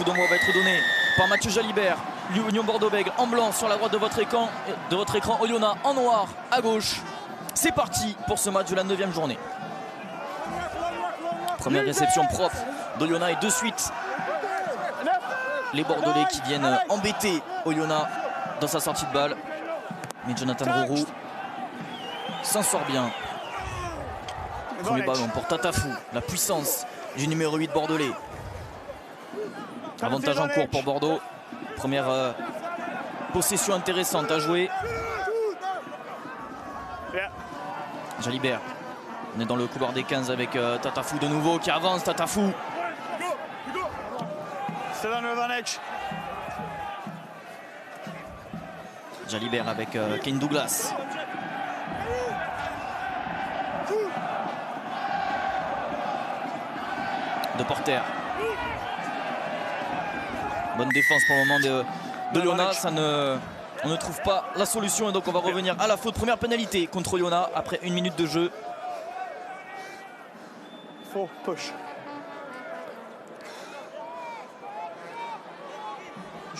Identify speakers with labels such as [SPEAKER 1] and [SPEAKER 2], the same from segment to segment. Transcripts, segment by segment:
[SPEAKER 1] coup d'envoi va être donné par Mathieu Jalibert. L'Union Bordeaux-Bègles en blanc sur la droite de votre écran. Oyonnax en noir à gauche. C'est parti pour ce match de la 9e journée. Première réception propre d'Oyonnax et de suite les Bordelais qui viennent embêter Oyonnax dans sa sortie de balle. Mais Jonathan Rourou s'en sort bien. Premier ballon pour Tatafou, la puissance du numéro 8 bordelais. Avantage en cours pour Bordeaux. Première possession intéressante à jouer. Jalibert. On est dans le couloir des 15 avec Tatafou de nouveau qui avance. Tatafou. Jalibert avec Kane Douglas. De Porter. Bonne défense pour le moment de Oyonnax. On ne trouve pas la solution et donc on va revenir à la faute. Première pénalité contre Oyonnax après 1 minute de jeu.
[SPEAKER 2] Push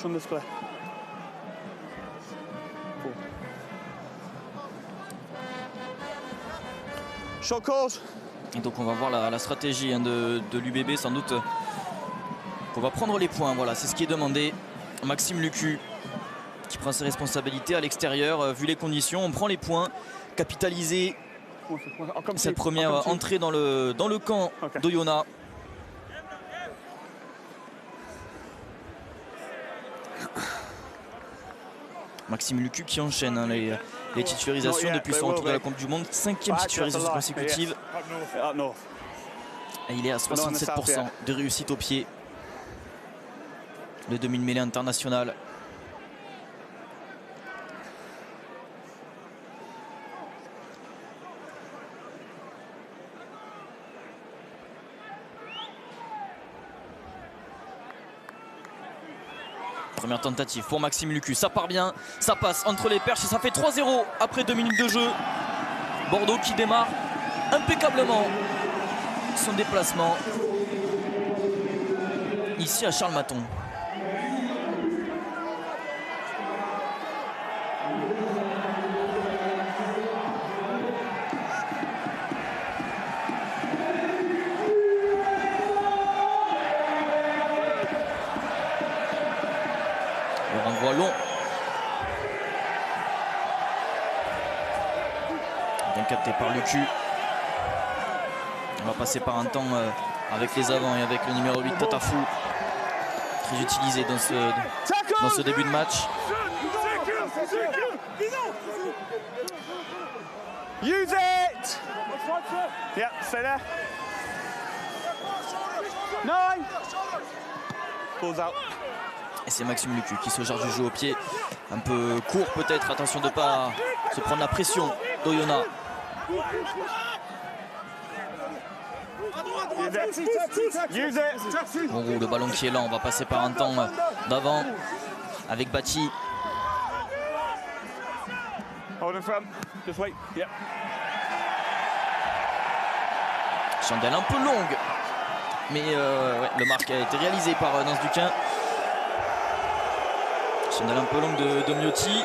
[SPEAKER 2] on display. Short calls.
[SPEAKER 1] Et donc on va voir la stratégie de l'UBB sans doute. On va prendre les points, voilà, c'est ce qui est demandé. Maxime Lucu qui prend ses responsabilités à l'extérieur, vu les conditions, on prend les points, capitaliser cette première entrée dans le camp d'Oyonnax. Maxime Lucu qui enchaîne hein, les titularisations depuis son retour de la Coupe du Monde, 5e titularisation consécutive. Et il est à 67% de réussite au pied. Le demi-mêlée international. Première tentative pour Maxime Lucu, ça part bien, ça passe entre les perches et ça fait 3-0 après 2 minutes de jeu. Bordeaux qui démarre impeccablement son déplacement ici à Charles Maton. Le renvoi long. Bien capté par Lucu. On va passer par un temps avec les avants et avec le numéro 8 Tatafou. Très utilisé dans ce début de match.
[SPEAKER 2] Use it! Yeah, stay there. 9! Pulls out.
[SPEAKER 1] Et c'est Maxime Lucu qui se charge du jeu au pied. Un peu court peut-être, attention de ne pas se prendre la pression d'Oyonnax. Bon, le ballon qui est là, on va passer par un temps d'avant avec Bati. Chandelle un peu longue, mais ouais, le marque a été réalisé par Nance Duquin. Chandelle un peu longue de Miotti.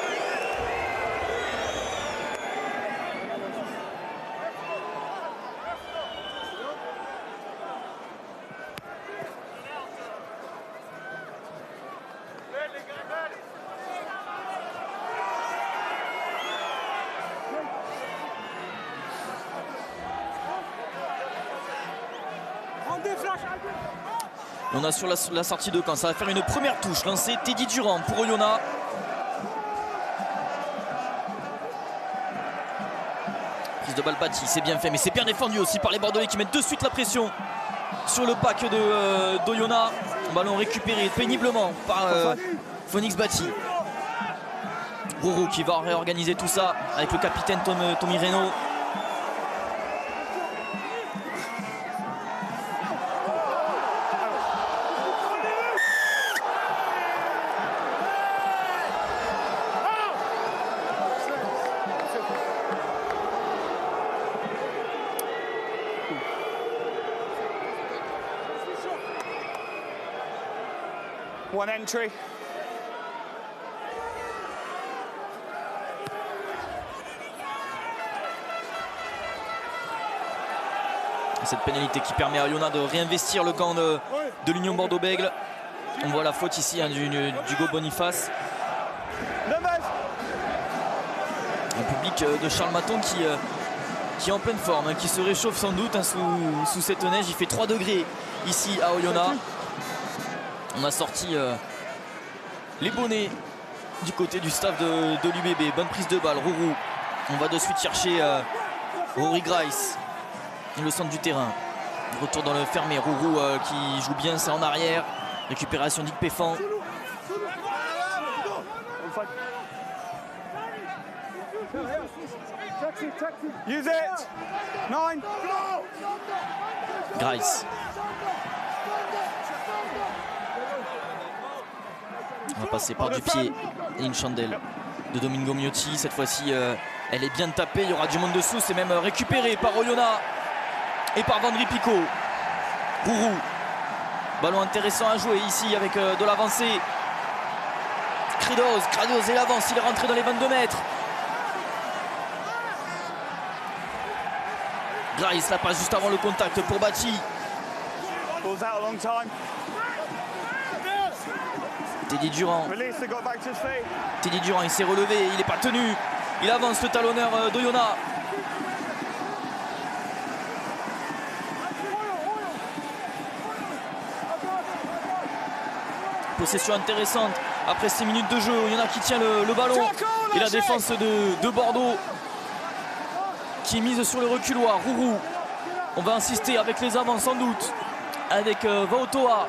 [SPEAKER 1] On a sur la sortie de camp, ça va faire une première touche lancée Teddy Durand pour Oyonnax. Prise de balle Bati, c'est bien fait, mais c'est bien défendu aussi par les Bordelais qui mettent de suite la pression sur le pack d'Oyonnax. Ballon récupéré péniblement par Phoenix Bati. Rourou qui va réorganiser tout ça avec le capitaine Tommy Reynaud.
[SPEAKER 2] One entry.
[SPEAKER 1] Cette pénalité qui permet à Oyonnax de réinvestir le camp de l'Union Bordeaux-Bègles. On voit la faute ici hein, d'Hugo Boniface. Un public de Charles Maton qui est en pleine forme, hein, qui se réchauffe sans doute hein, sous cette neige. Il fait 3 degrés ici à Oyonnax. On a sorti les bonnets du côté du staff de l'UBB. Bonne prise de balle, Rourou. On va de suite chercher Rory Grice. Le centre du terrain. Retour dans le fermé. Rourou qui joue bien, c'est en arrière. Récupération d'Yves Péfan.
[SPEAKER 2] Use it. 9.
[SPEAKER 1] Grice. On va passer par du pied et une chandelle de Domingo Miotti. Cette fois-ci, elle est bien tapée. Il y aura du monde dessous. C'est même récupéré par Oyonnax et par Vandry Picot. Rourou. Ballon intéressant à jouer ici avec de l'avancée. Krados et l'avance. Il est rentré dans les 22 mètres. Grice la passe juste avant le contact pour Bati. Teddy Durand. Teddy Durand, il s'est relevé, il n'est pas tenu. Il avance le talonneur d'Oyonnax. Possession intéressante après 6 minutes de jeu. Oyonnax qui tient le ballon. Et la défense de Bordeaux qui mise sur le reculoir. Rourou. On va insister avec les avants sans doute. Avec Vaotoa.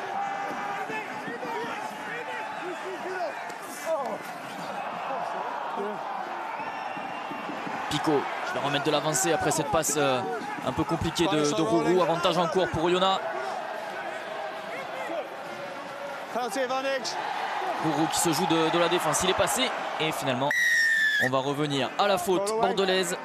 [SPEAKER 1] Picot qui va remettre de l'avancée après cette passe un peu compliquée de Rourou. Avantage en cours pour Oyonnax. Rourou qui se joue de la défense. Il est passé et finalement on va revenir à la faute bordelaise.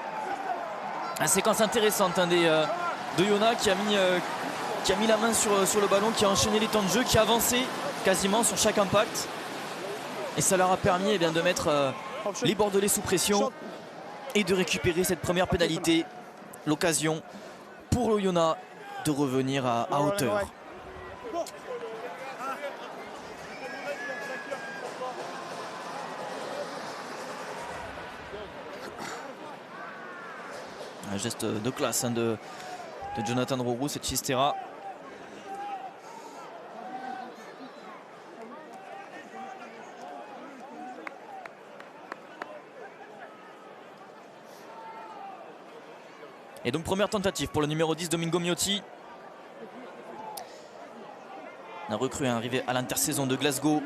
[SPEAKER 1] Une séquence intéressante hein, de Oyonnax qui a mis la main sur le ballon, qui a enchaîné les temps de jeu, qui a avancé quasiment sur chaque impact. Et ça leur a permis eh bien, de mettre les Bordelais sous pression et de récupérer cette première pénalité. L'occasion pour Oyonnax de revenir à hauteur. Un geste de classe hein, de Jonathan Rourou, cette Chistera. Et donc première tentative pour le numéro 10 Domingo Miotti. Un recrue arrivé à l'intersaison de Glasgow.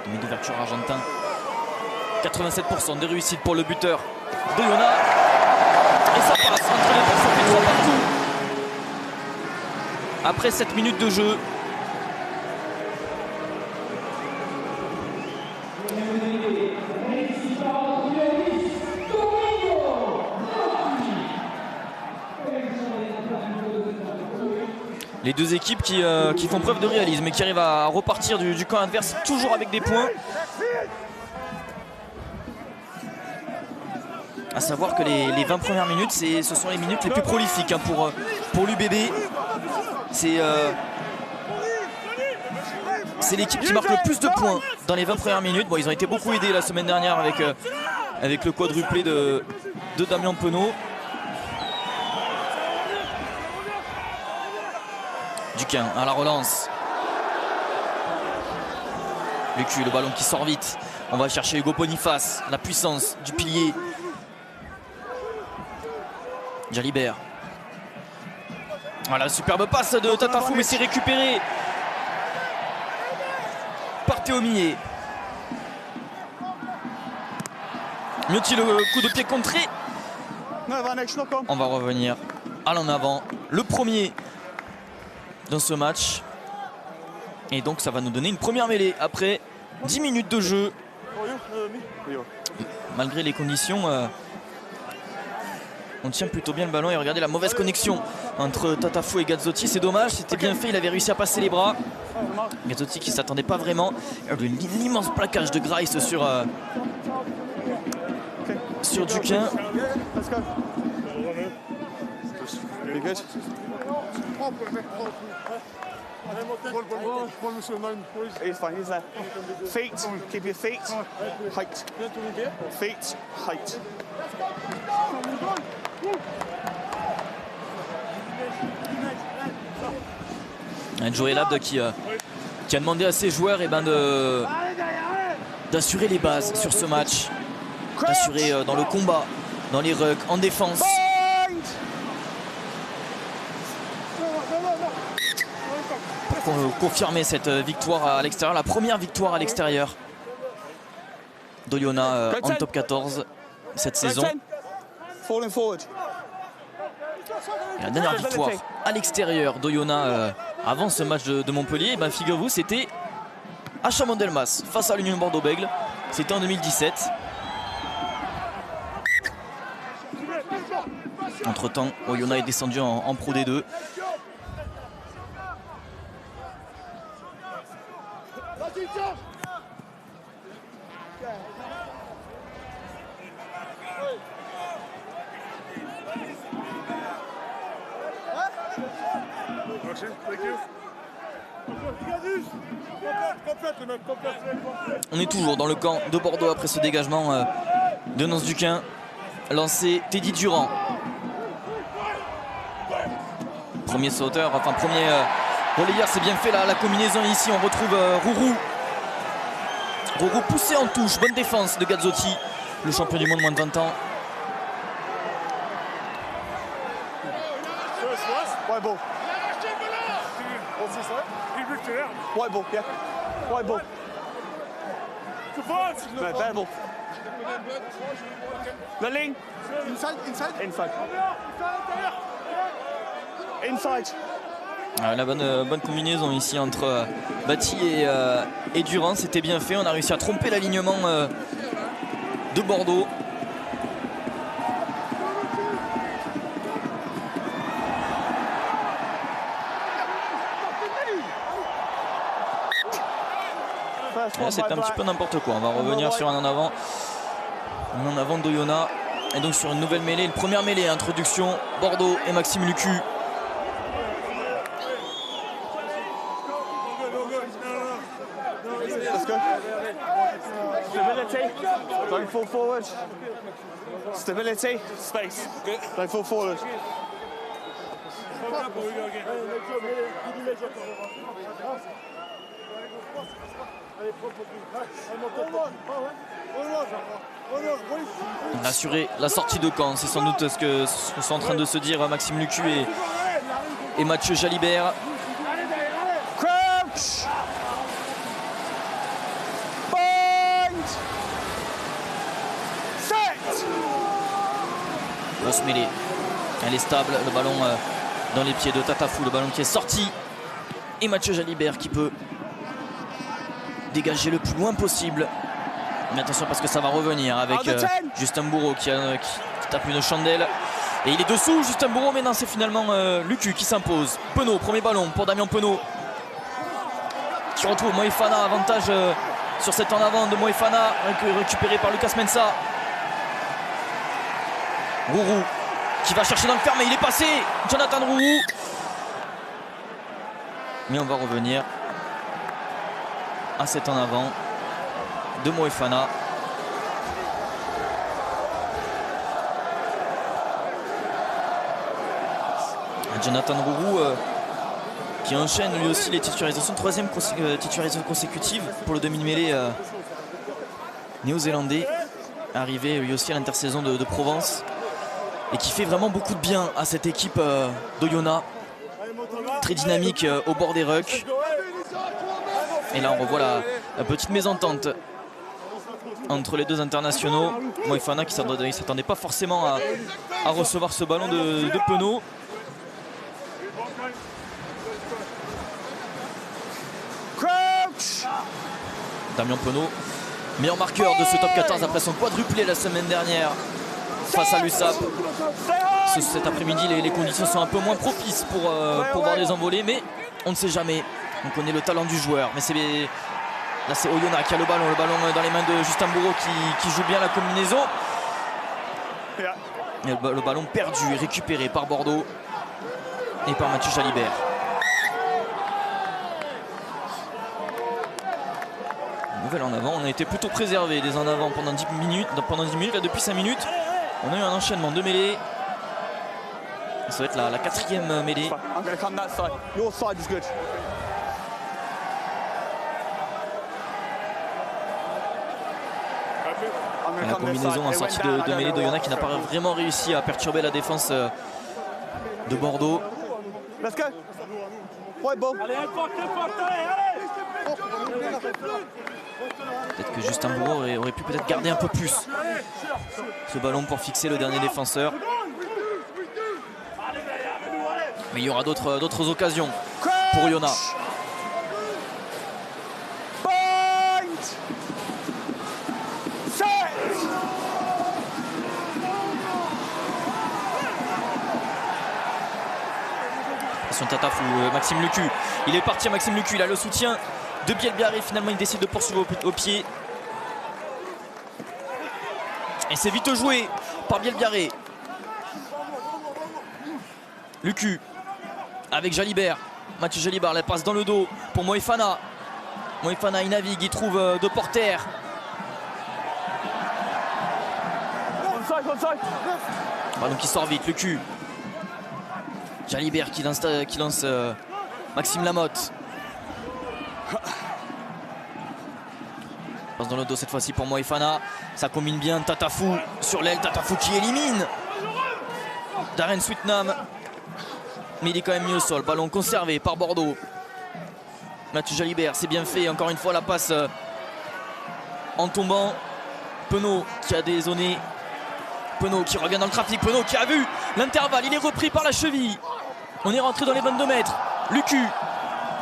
[SPEAKER 1] Demi d'ouverture argentin. 87% de réussite pour le buteur de Oyonnax. Et ça passe entre les deux, ça fait 3 partout. Après 7 minutes de jeu. Les deux équipes qui font preuve de réalisme et qui arrivent à repartir du camp adverse toujours avec des points. À savoir que les 20 premières minutes, ce sont les minutes les plus prolifiques hein, pour l'UBB. C'est l'équipe qui marque le plus de points dans les 20 premières minutes. Bon, ils ont été beaucoup aidés la semaine dernière avec le quadruplé de Damien Penaud. Duquin à la relance. Lucu, le ballon qui sort vite. On va chercher Hugo Boniface, la puissance du pilier. Jalibert. Voilà, superbe passe de Tatafou, mais c'est récupéré par Théo Millet. Miotti, le coup de pied contré. On va revenir à l'en avant. Le premier dans ce match. Et donc ça va nous donner une première mêlée après 10 minutes de jeu. Malgré les conditions On tient plutôt bien le ballon et regardez la mauvaise connexion entre Tatafu et Gazzotti. C'est dommage, c'était bien fait, il avait réussi à passer les bras. Gazzotti qui ne s'attendait pas vraiment. L'immense plaquage de Grice sur Duquin.
[SPEAKER 2] He's fine, he's there. Feet, keep your feet height. Feet height.
[SPEAKER 1] Joe Elabd qui a demandé à ses joueurs d'assurer les bases sur ce match, d'assurer dans le combat, dans les rucks, en défense. Pour confirmer cette victoire à l'extérieur, la première victoire à l'extérieur d'Oyonnax en top 14 cette saison. Et la dernière victoire à l'extérieur d'Oyonnax avant ce match de Montpellier, figurez-vous, c'était à Chamonix-Delmas face à l'Union Bordeaux-Bègles. C'était en 2017. Entre temps, Oyonnax est descendu en Pro D2. On est toujours dans le camp de Bordeaux après ce dégagement de Nance Duquin. Lancé Teddy Durand. Premier sauteur, enfin premier relayeur, c'est bien fait la combinaison ici. On retrouve Rourou. Rourou poussé en touche, bonne défense de Gazzotti, le champion du monde moins de 20 ans.
[SPEAKER 2] White ball. White ball, yeah. White ball. No, bad ball. The ligne. Inside.
[SPEAKER 1] La bonne combinaison ici entre Bati et Durand, c'était bien fait. On a réussi à tromper l'alignement de Bordeaux. Là, c'est un petit peu n'importe quoi. On va revenir sur un en avant d'Oyonnax. Et donc sur une nouvelle mêlée, une première mêlée, introduction Bordeaux et Maxime Lucu.
[SPEAKER 2] Let's go. Stability. Don't fall forward. Stability. Space. Don't fall forward.
[SPEAKER 1] Assurer la sortie de camp, c'est sans doute ce que sont en train de se dire Maxime Lucu et Mathieu Jalibert.
[SPEAKER 2] Crouch. Bind. Set.
[SPEAKER 1] Grosse mêlée. Elle est stable, le ballon dans les pieds de Tatafu, le ballon qui est sorti. Et Mathieu Jalibert qui peut dégager le plus loin possible. Mais attention parce que ça va revenir avec Justin Bourreau qui tape une chandelle. Et il est dessous, Justin Bourreau, mais non, c'est finalement Lucu qui s'impose. Penaud, premier ballon pour Damien Penaud. Qui retrouve Moefana, avantage sur cet en avant de Moefana, récupéré par Lucas Mensah. Rourou qui va chercher dans le fermé, il est passé, Jonathan Rourou. Mais on va revenir à cet en avant de Moefana. Jonathan Rourou qui enchaîne lui aussi les titularisations, troisième titularisation consécutive pour le demi-mêlée néo-zélandais, arrivé lui aussi à l'intersaison de Provence et qui fait vraiment beaucoup de bien à cette équipe d'Oyonnax, très dynamique au bord des rucks. Et là on revoit la petite mésentente entre les deux internationaux. Moefana qui ne s'attendait pas forcément à recevoir ce ballon de Penaud. Damien Penaud, meilleur marqueur de ce top 14 après son quadruplé la semaine dernière face à l'USAP. cet après-midi, les conditions sont un peu moins propices pour voir des envolées, mais on ne sait jamais. On connaît le talent du joueur, mais là c'est Oyonnax qui a le ballon dans les mains de Justin Bourreau qui joue bien la combinaison. Et le ballon perdu et récupéré par Bordeaux et par Mathieu Jalibert. Nouvelle en avant, on a été plutôt préservé des en avant pendant 10 minutes. Là, depuis 5 minutes, on a eu un enchaînement de mêlées. Ça va être la 4e mêlée. La combinaison en sortie de mêlée d'Oyonnax qui n'a pas vraiment réussi à perturber la défense de Bordeaux. Peut-être que Justin Bourreau aurait pu peut-être garder un peu plus ce ballon pour fixer le dernier défenseur. Mais il y aura d'autres occasions pour Oyonnax. Tatafou, Maxime Lucu, il est parti Maxime Lucu, il a le soutien de Bielbiarré, finalement il décide de poursuivre au pied. Et c'est vite joué par Bielbiarré. Lucu avec Jalibert, Mathieu Jalibert, la passe dans le dos pour Moefana. Moefana il navigue, il trouve deux porteurs. Ballon qui sort vite, Lucu. Jalibert qui lance Maxime Lamotte. Passe dans le dos cette fois-ci pour Moefana. Ça combine bien, Tatafou sur l'aile, Tatafou qui élimine Darren Sweetnam. Mais il est quand même mis au sol. Ballon conservé par Bordeaux. Mathieu Jalibert, c'est bien fait. Encore une fois la passe en tombant. Penaud qui a dézonné. Penaud qui revient dans le trafic. Penaud qui a vu l'intervalle. Il est repris par la cheville. On est rentré dans les 22 mètres. Lucu.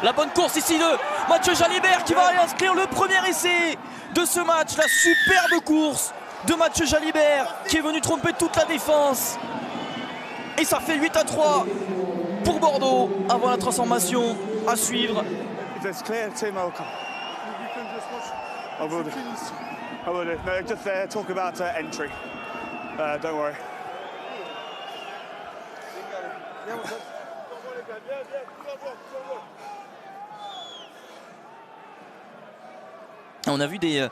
[SPEAKER 1] La bonne course ici de Mathieu Jalibert qui va inscrire le premier essai de ce match. La superbe course de Mathieu Jalibert qui est venu tromper toute la défense. Et ça fait 8-3 pour Bordeaux avant la transformation à suivre.
[SPEAKER 2] Don't worry.
[SPEAKER 1] On a vu des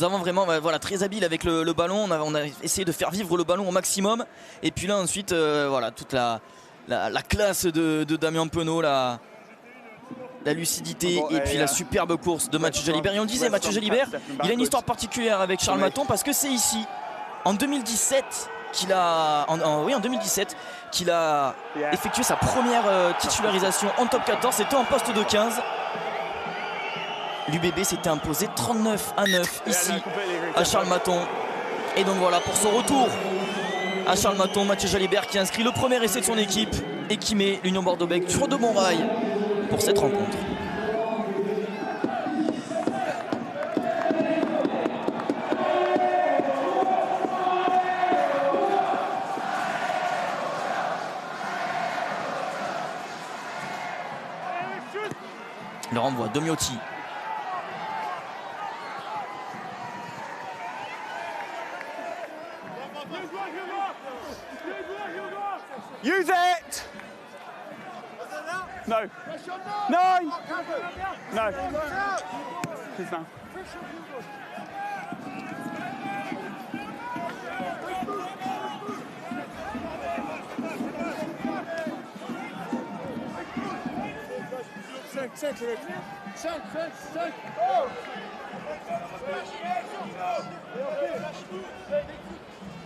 [SPEAKER 1] avants vraiment voilà, très habiles avec le ballon. On a essayé de faire vivre le ballon au maximum. Et puis là ensuite voilà, toute la classe de Damien Penaud, la lucidité et puis la superbe course de Mathieu Jalibert. Et on disait Mathieu Jalibert, il a une histoire particulière avec Charles Maton parce que c'est ici en 2017 qu'il a en 2017 qu'il a effectué sa première titularisation en top 14. C'était en poste de 15. L'UBB s'était imposé 39-9 ici à Charles Maton. Et donc voilà, pour son retour à Charles Maton, Mathieu Jalibert qui inscrit le premier essai de son équipe et qui met l'Union Bordeaux-Bègles sur de bons rails pour cette rencontre. Le renvoi de Miotti.
[SPEAKER 2] Use it! No. No! No. Please no.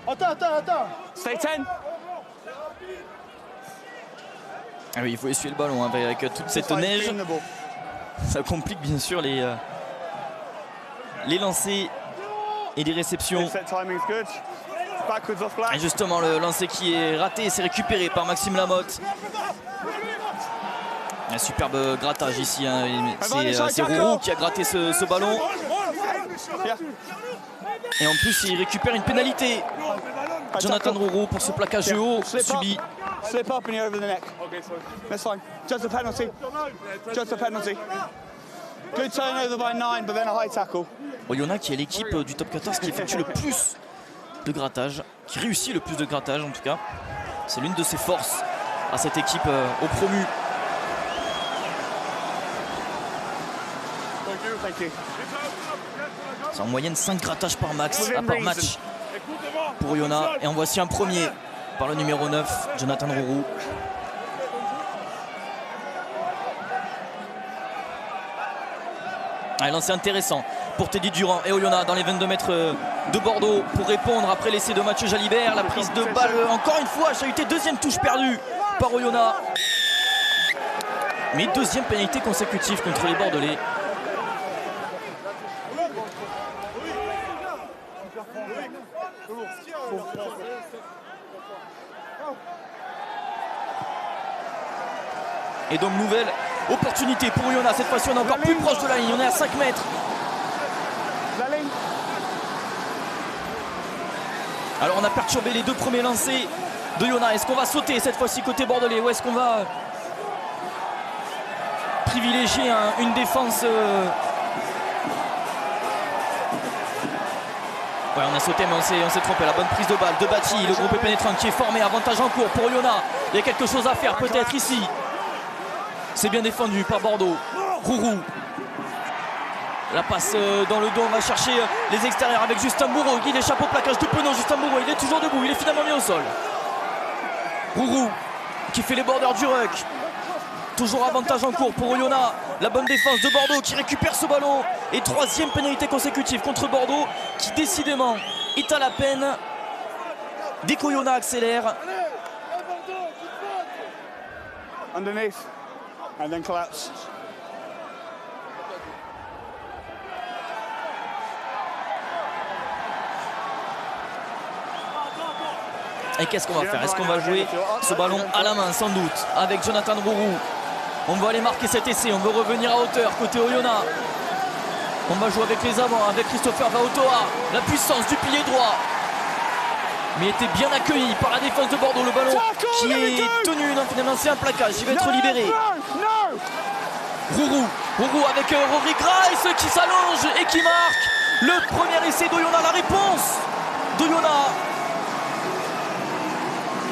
[SPEAKER 2] Attends. Stay 10.
[SPEAKER 1] Ah oui, il faut essuyer le ballon hein, avec toute cette neige. Ça complique bien sûr les lancers et les réceptions. Et justement, le lancer qui est raté, c'est récupéré par Maxime Lamotte. Un superbe grattage ici. Hein. C'est Rourou qui a gratté ce ballon. Et en plus, il récupère une pénalité. Jonathan Rouro pour ce plaquage haut subi.
[SPEAKER 2] Slip up and you're over the neck. That's fine. Just a penalty. Just a penalty. Good turnover by 9, but then a high tackle.
[SPEAKER 1] Oyonnax qui est l'équipe du top 14 qui effectue le plus de grattage, qui réussit le plus de grattage en tout cas. C'est l'une de ses forces à cette équipe au promu. C'est en moyenne 5 grattages par match pour Oyonnax. Et en voici un premier par le numéro 9, Jonathan Rouro. Un lancer intéressant pour Teddy Durand et Oyonnax dans les 22 mètres de Bordeaux pour répondre après l'essai de Mathieu Jalibert. La prise de balle encore une fois chahutée, deuxième touche perdue par Oyonnax. Mais deuxième pénalité consécutive contre les Bordelais. Et donc nouvelle opportunité pour Oyonnax. Cette fois-ci on est encore plus proche de la ligne. On est à 5 mètres. Alors on a perturbé les deux premiers lancers de Oyonnax. Est-ce qu'on va sauter cette fois-ci côté bordelais ou est-ce qu'on va privilégier une défense Ouais, on a sauté mais on s'est trompé. La bonne prise de balle de Bati. Le groupe est pénétrant qui est formé. Avantage en cours pour Oyonnax. Il y a quelque chose à faire peut-être ici. C'est bien défendu par Bordeaux. Rouro. La passe dans le dos. On va chercher les extérieurs avec Justin Bourreau. Il échappe au plaquage de Penaud. Justin Bourreau, il est toujours debout. Il est finalement mis au sol. Rouro qui fait les bordeurs du ruck. Toujours avantage en cours pour Oyonnax. La bonne défense de Bordeaux qui récupère ce ballon. Et troisième pénalité consécutive contre Bordeaux qui décidément est à la peine. Dès qu'Oyonnax accélère.
[SPEAKER 2] Underneath. And then collapse.
[SPEAKER 1] Et qu'est-ce qu'on va faire? Est-ce qu'on va jouer ce ballon à la main sans doute avec Jonathan Rouro? On va aller marquer cet essai, on veut revenir à hauteur côté Oyonnax. On va jouer avec les avants, avec Christopher Vaotoa. La puissance du pilier droit. Mais il était bien accueilli par la défense de Bordeaux. Le ballon qui est tenu, non finalement c'est un plaquage, il va être libéré. Rouro avec Rory Grice qui s'allonge et qui marque le premier essai d'Oyonnax. La réponse d'Oyonnax.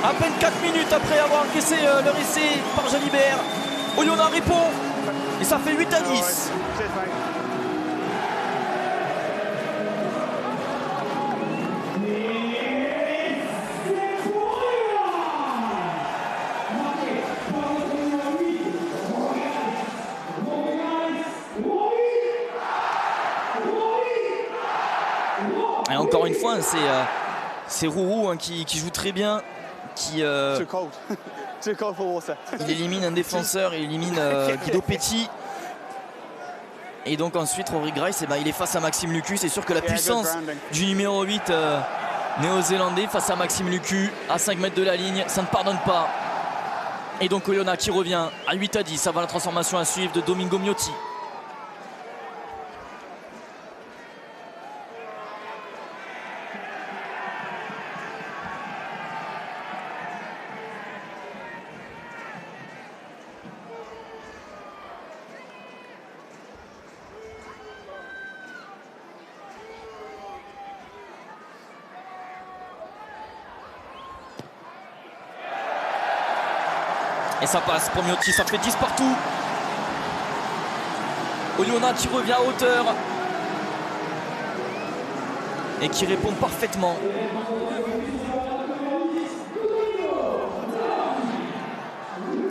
[SPEAKER 1] À peine 4 minutes après avoir encaissé leur essai par Jalibert. Oyonnax répond et ça fait 8-10. Et encore une fois, c'est Rouro hein, qui joue très bien. Il élimine un défenseur, il élimine Guido Petit. Et donc ensuite Rory Grice, il est face à Maxime Lucu. C'est sûr que la puissance du numéro 8 néo-zélandais face à Maxime Lucu à 5 mètres de la ligne, ça ne pardonne pas. Et donc Oyonnax qui revient à 8-10 avant la transformation à suivre de Domingo Miotti. Et ça passe pour Miotti, ça fait 10 partout. Oyonnax qui revient à hauteur. Et qui répond parfaitement.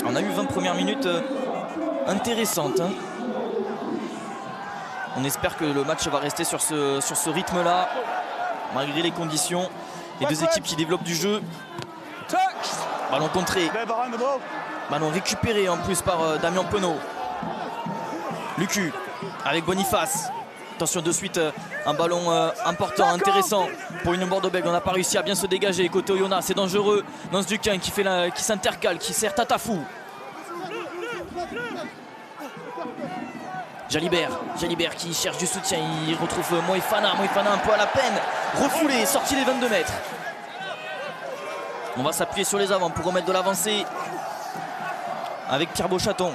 [SPEAKER 1] On a eu 20 premières minutes intéressantes. Hein. On espère que le match va rester sur ce rythme-là. Malgré les conditions. Les deux équipes qui développent du jeu. Ballon contré. Ballon récupéré en plus par Damien Penaud. Lucu avec Boniface. Attention de suite, un ballon important, intéressant pour une Bordeaux-Bègles. On n'a pas réussi à bien se dégager. Côté Oyonnax, c'est dangereux. Nance Duquin qui s'intercale, qui sert Tatafou. Jalibert qui cherche du soutien. Il retrouve Moefana un peu à la peine. Refoulé, sorti les 22 mètres. On va s'appuyer sur les avants pour remettre de l'avancée avec Pierre Beauchaton.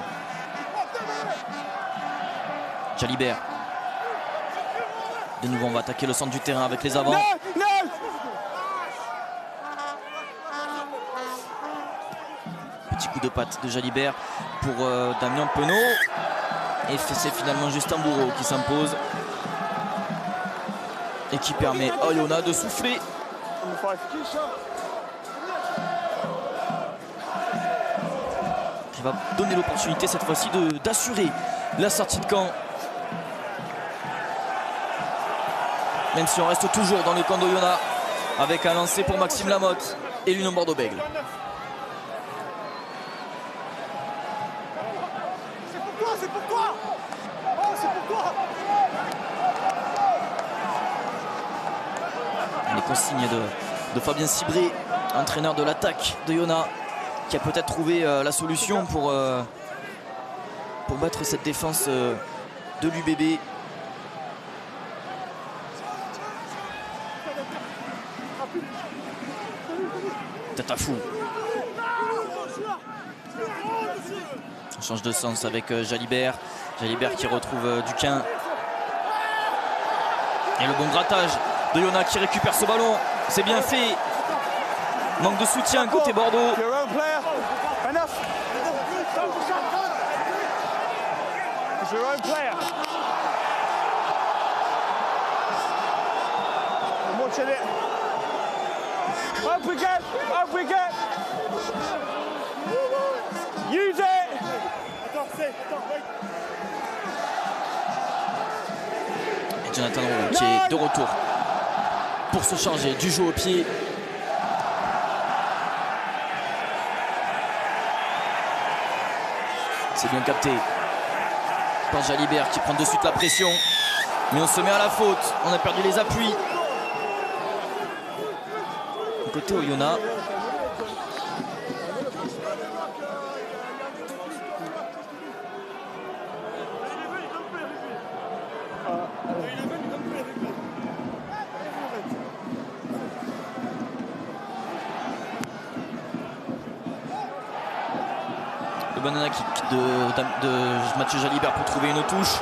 [SPEAKER 1] Jalibert. De nouveau, on va attaquer le centre du terrain avec les avants. Petit coup de patte de Jalibert pour Damien Penaud. Et c'est finalement Justin Bourreau qui s'impose. Et qui permet à Oyonnax de souffler. Qui va donner l'opportunité cette fois-ci d'assurer la sortie de camp. Même si on reste toujours dans le camp d'Oyonnax avec un lancer pour Maxime Lamotte et l'Union Bordeaux-Bègles. Les consignes de Fabien Cibré, entraîneur de l'attaque d'Oyonnax, qui a peut-être trouvé la solution pour battre cette défense de l'UBB. Tatafou. On change de sens avec Jalibert. Jalibert qui retrouve Duquin. Et le bon grattage de Oyonnax qui récupère ce ballon. C'est bien fait. Manque de soutien côté Bordeaux.
[SPEAKER 2] Up we get! Up we get! Use it!
[SPEAKER 1] Et Jonathan Roux qui est de retour pour se charger du jeu au pied. C'est bien capté par Jalibert qui prend de suite la pression. Mais on se met à la faute. On a perdu les appuis. Côté Oyonnax. Le banana kick de Mathieu Jalibert pour trouver une touche.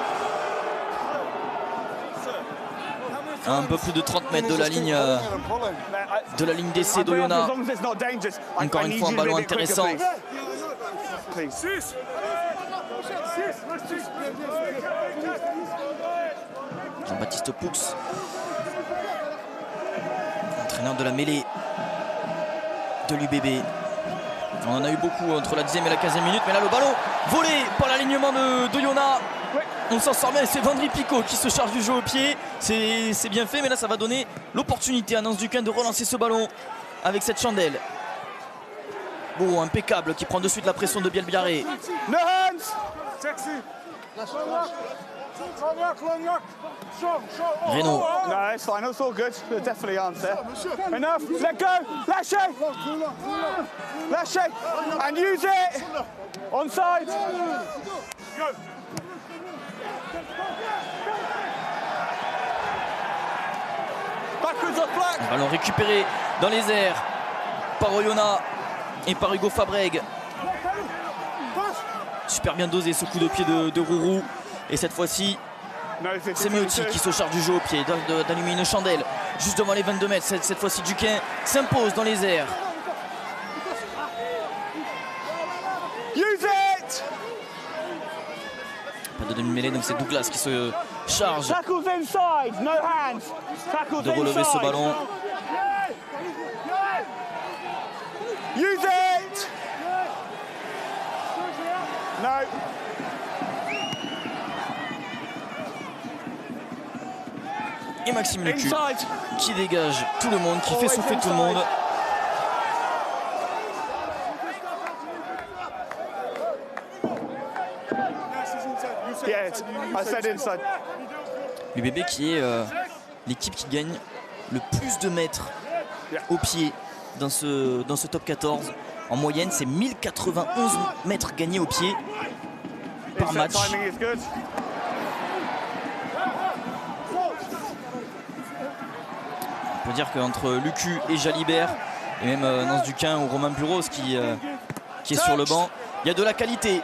[SPEAKER 1] Un peu plus de 30 mètres de la ligne d'essai d'Oyonnax. Encore une fois un ballon intéressant. Jean-Baptiste Poux, entraîneur de la mêlée de l'UBB. On en a eu beaucoup entre la 10e et la 15e minute, mais là le ballon volé par l'alignement d'Oyonnax. On s'en sort bien, c'est Vendry Picot qui se charge du jeu au pied. C'est bien fait, mais là ça va donner l'opportunité à Nance Duquin de relancer ce ballon avec cette chandelle. Bon, impeccable, qui prend de suite la pression de Bielbiaré.
[SPEAKER 2] No hands!
[SPEAKER 1] Renaud.
[SPEAKER 2] No, it's fine, it's all good. There definitely aren't there. Enough, let go! Lâchez! Lâchez! And use it! Onside! Go!
[SPEAKER 1] Ballon récupéré dans les airs par Oyonnax et par Hugo Fabrègue. Super bien dosé ce coup de pied de Rourou. Et cette fois-ci, c'est Meotti qui se charge du jeu au pied, d'allumer une chandelle juste devant les 22 mètres. Cette fois-ci, Duquin s'impose dans les airs.
[SPEAKER 2] Use it!
[SPEAKER 1] Pas de demi-mêlée, donc c'est Douglas qui se charge de relever ce ballon.
[SPEAKER 2] Use it! No.
[SPEAKER 1] Et Maxime Lucu qui dégage tout le monde, qui fait souffler tout le monde. L'UBB qui est l'équipe qui gagne le plus de mètres au pied dans ce top 14. En moyenne, c'est 1091 mètres gagnés au pied par match. On peut dire qu'entre Lucu et Jalibert, Et même Nance Duquin ou Romain Buros qui est sur le banc. Il y a de la qualité.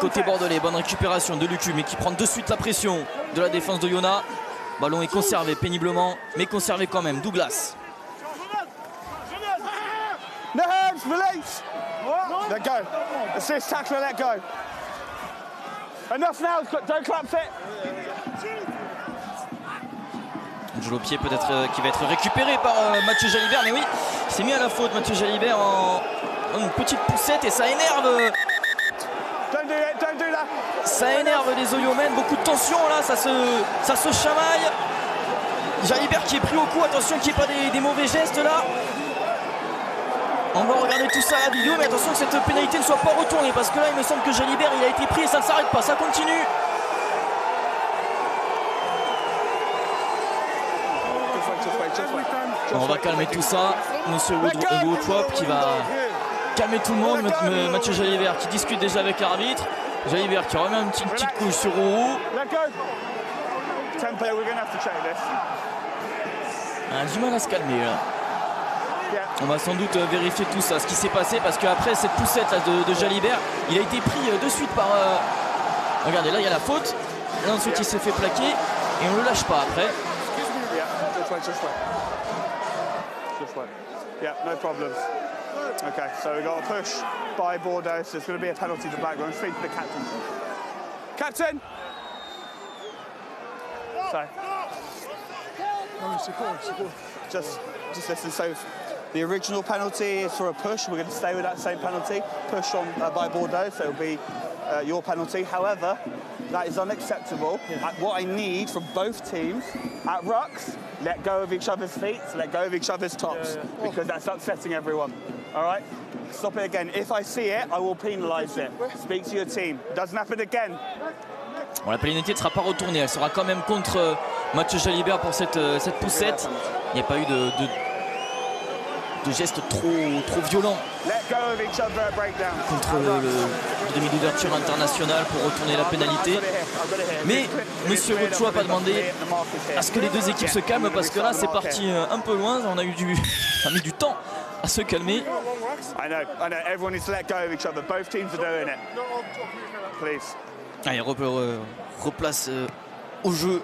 [SPEAKER 1] Côté bordelais, bonne récupération de Lucu, mais qui prend de suite la pression de la défense de Yona. Ballon est conservé péniblement, mais conservé quand même. Douglas.
[SPEAKER 2] No hands, release. Let go. Assist, tackle, let go. Enough now, don't collapse it.
[SPEAKER 1] Angelo Pied peut-être qui va être récupéré par Mathieu Jalibert, mais oui, il s'est mis à la faute Mathieu Jalibert en une petite poussette et ça énerve.
[SPEAKER 2] Don't do that.
[SPEAKER 1] Ça énerve les Oyomènes, beaucoup de tension là, ça se chamaille. Jalibert qui est pris au coup, attention qu'il n'y ait pas des mauvais gestes là. On va regarder tout ça à la vidéo, mais attention que cette pénalité ne soit pas retournée parce que là il me semble que Jalibert il a été pris et ça ne s'arrête pas, ça continue. On va calmer tout ça, monsieur Woodwop qui va calmer tout le monde. Mathieu Jalibert qui discute déjà avec l'arbitre. Jalibert qui remet une petite couche sur Rourou. Il a du mal à se calmer là. On va sans doute vérifier tout ça, ce qui s'est passé, parce qu'après cette poussette là de Jalibert, il a été pris de suite par... Regardez, là il y a la faute. Là ensuite il s'est fait plaquer et on ne le lâche pas après.
[SPEAKER 2] Yeah, no problems. Okay, so we got a push by Bordeaux, so it's going to be a penalty to Blackburn. Speak to the captain. Captain! So, just listen. So, the original penalty is for a push. We're going to stay with that same penalty. Push on by Bordeaux, so it'll be your penalty. However, that is unacceptable. Yeah. What I need from both teams at rucks, let go of each other's feet, let go of each other's tops, because that's upsetting everyone. All right? Stop it again. If I see it, I will penalise it. Speak to your team. It doesn't happen again.
[SPEAKER 1] Bon, la pénalité ne sera pas retournée. Elle sera quand même contre Mathieu Jalibert pour cette poussette. Il n'y a pas eu de gestes trop violents contre le demi d'ouverture international pour retourner la pénalité. Mais monsieur Woodwop a demandé à ce que les deux équipes se calment parce que là c'est parti un peu loin. On a mis du temps à se calmer. Allez, replace au jeu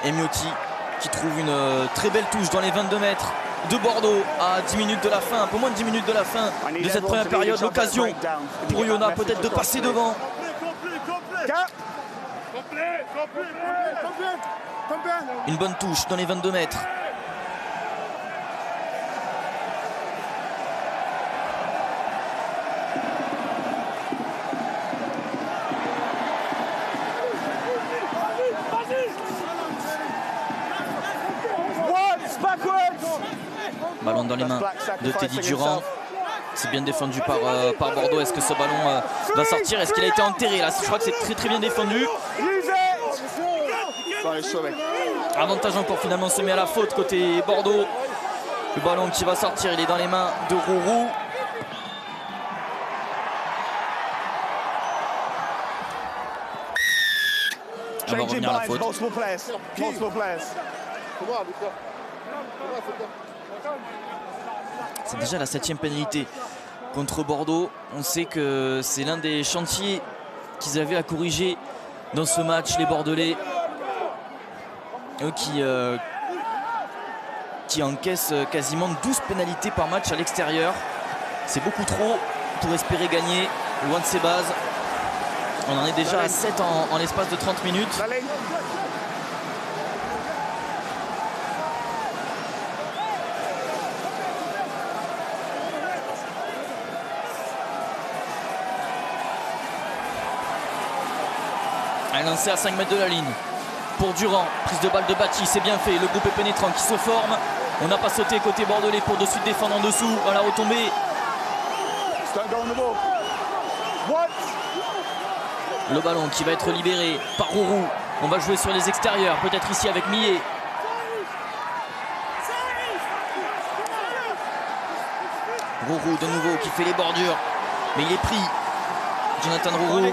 [SPEAKER 1] Emiotti qui trouve une très belle touche dans les 22 mètres de Bordeaux à 10 minutes de la fin, un peu moins de 10 minutes de la fin de cette première période. L'occasion pour Yona peut-être de passer devant. Une bonne touche dans les 22 mètres. Ballon dans les mains de Teddy Durand. C'est bien défendu par Bordeaux. Est-ce que ce ballon va sortir? Est-ce qu'il a été enterré là? Je crois que c'est très bien défendu. Avantage encore, finalement se met à la faute côté Bordeaux. Le ballon qui va sortir, il est dans les mains de Rourou. On va revenir à la faute. C'est déjà la 7e pénalité contre Bordeaux. On sait que c'est l'un des chantiers qu'ils avaient à corriger dans ce match, les Bordelais. Eux qui encaissent quasiment 12 pénalités par match à l'extérieur. C'est beaucoup trop pour espérer gagner loin de ses bases. On en est déjà à 7 en l'espace de 30 minutes. Un lancé à 5 mètres de la ligne pour Durand. Prise de balle de Bacci, c'est bien fait. Le groupe est pénétrant qui se forme. On n'a pas sauté côté bordelais pour de suite défendre en dessous. À la retombée. Le ballon qui va être libéré par Rourou. On va jouer sur les extérieurs. Peut-être ici avec Millet. Rourou de nouveau qui fait les bordures. Mais il est pris. Jonathan Rourou.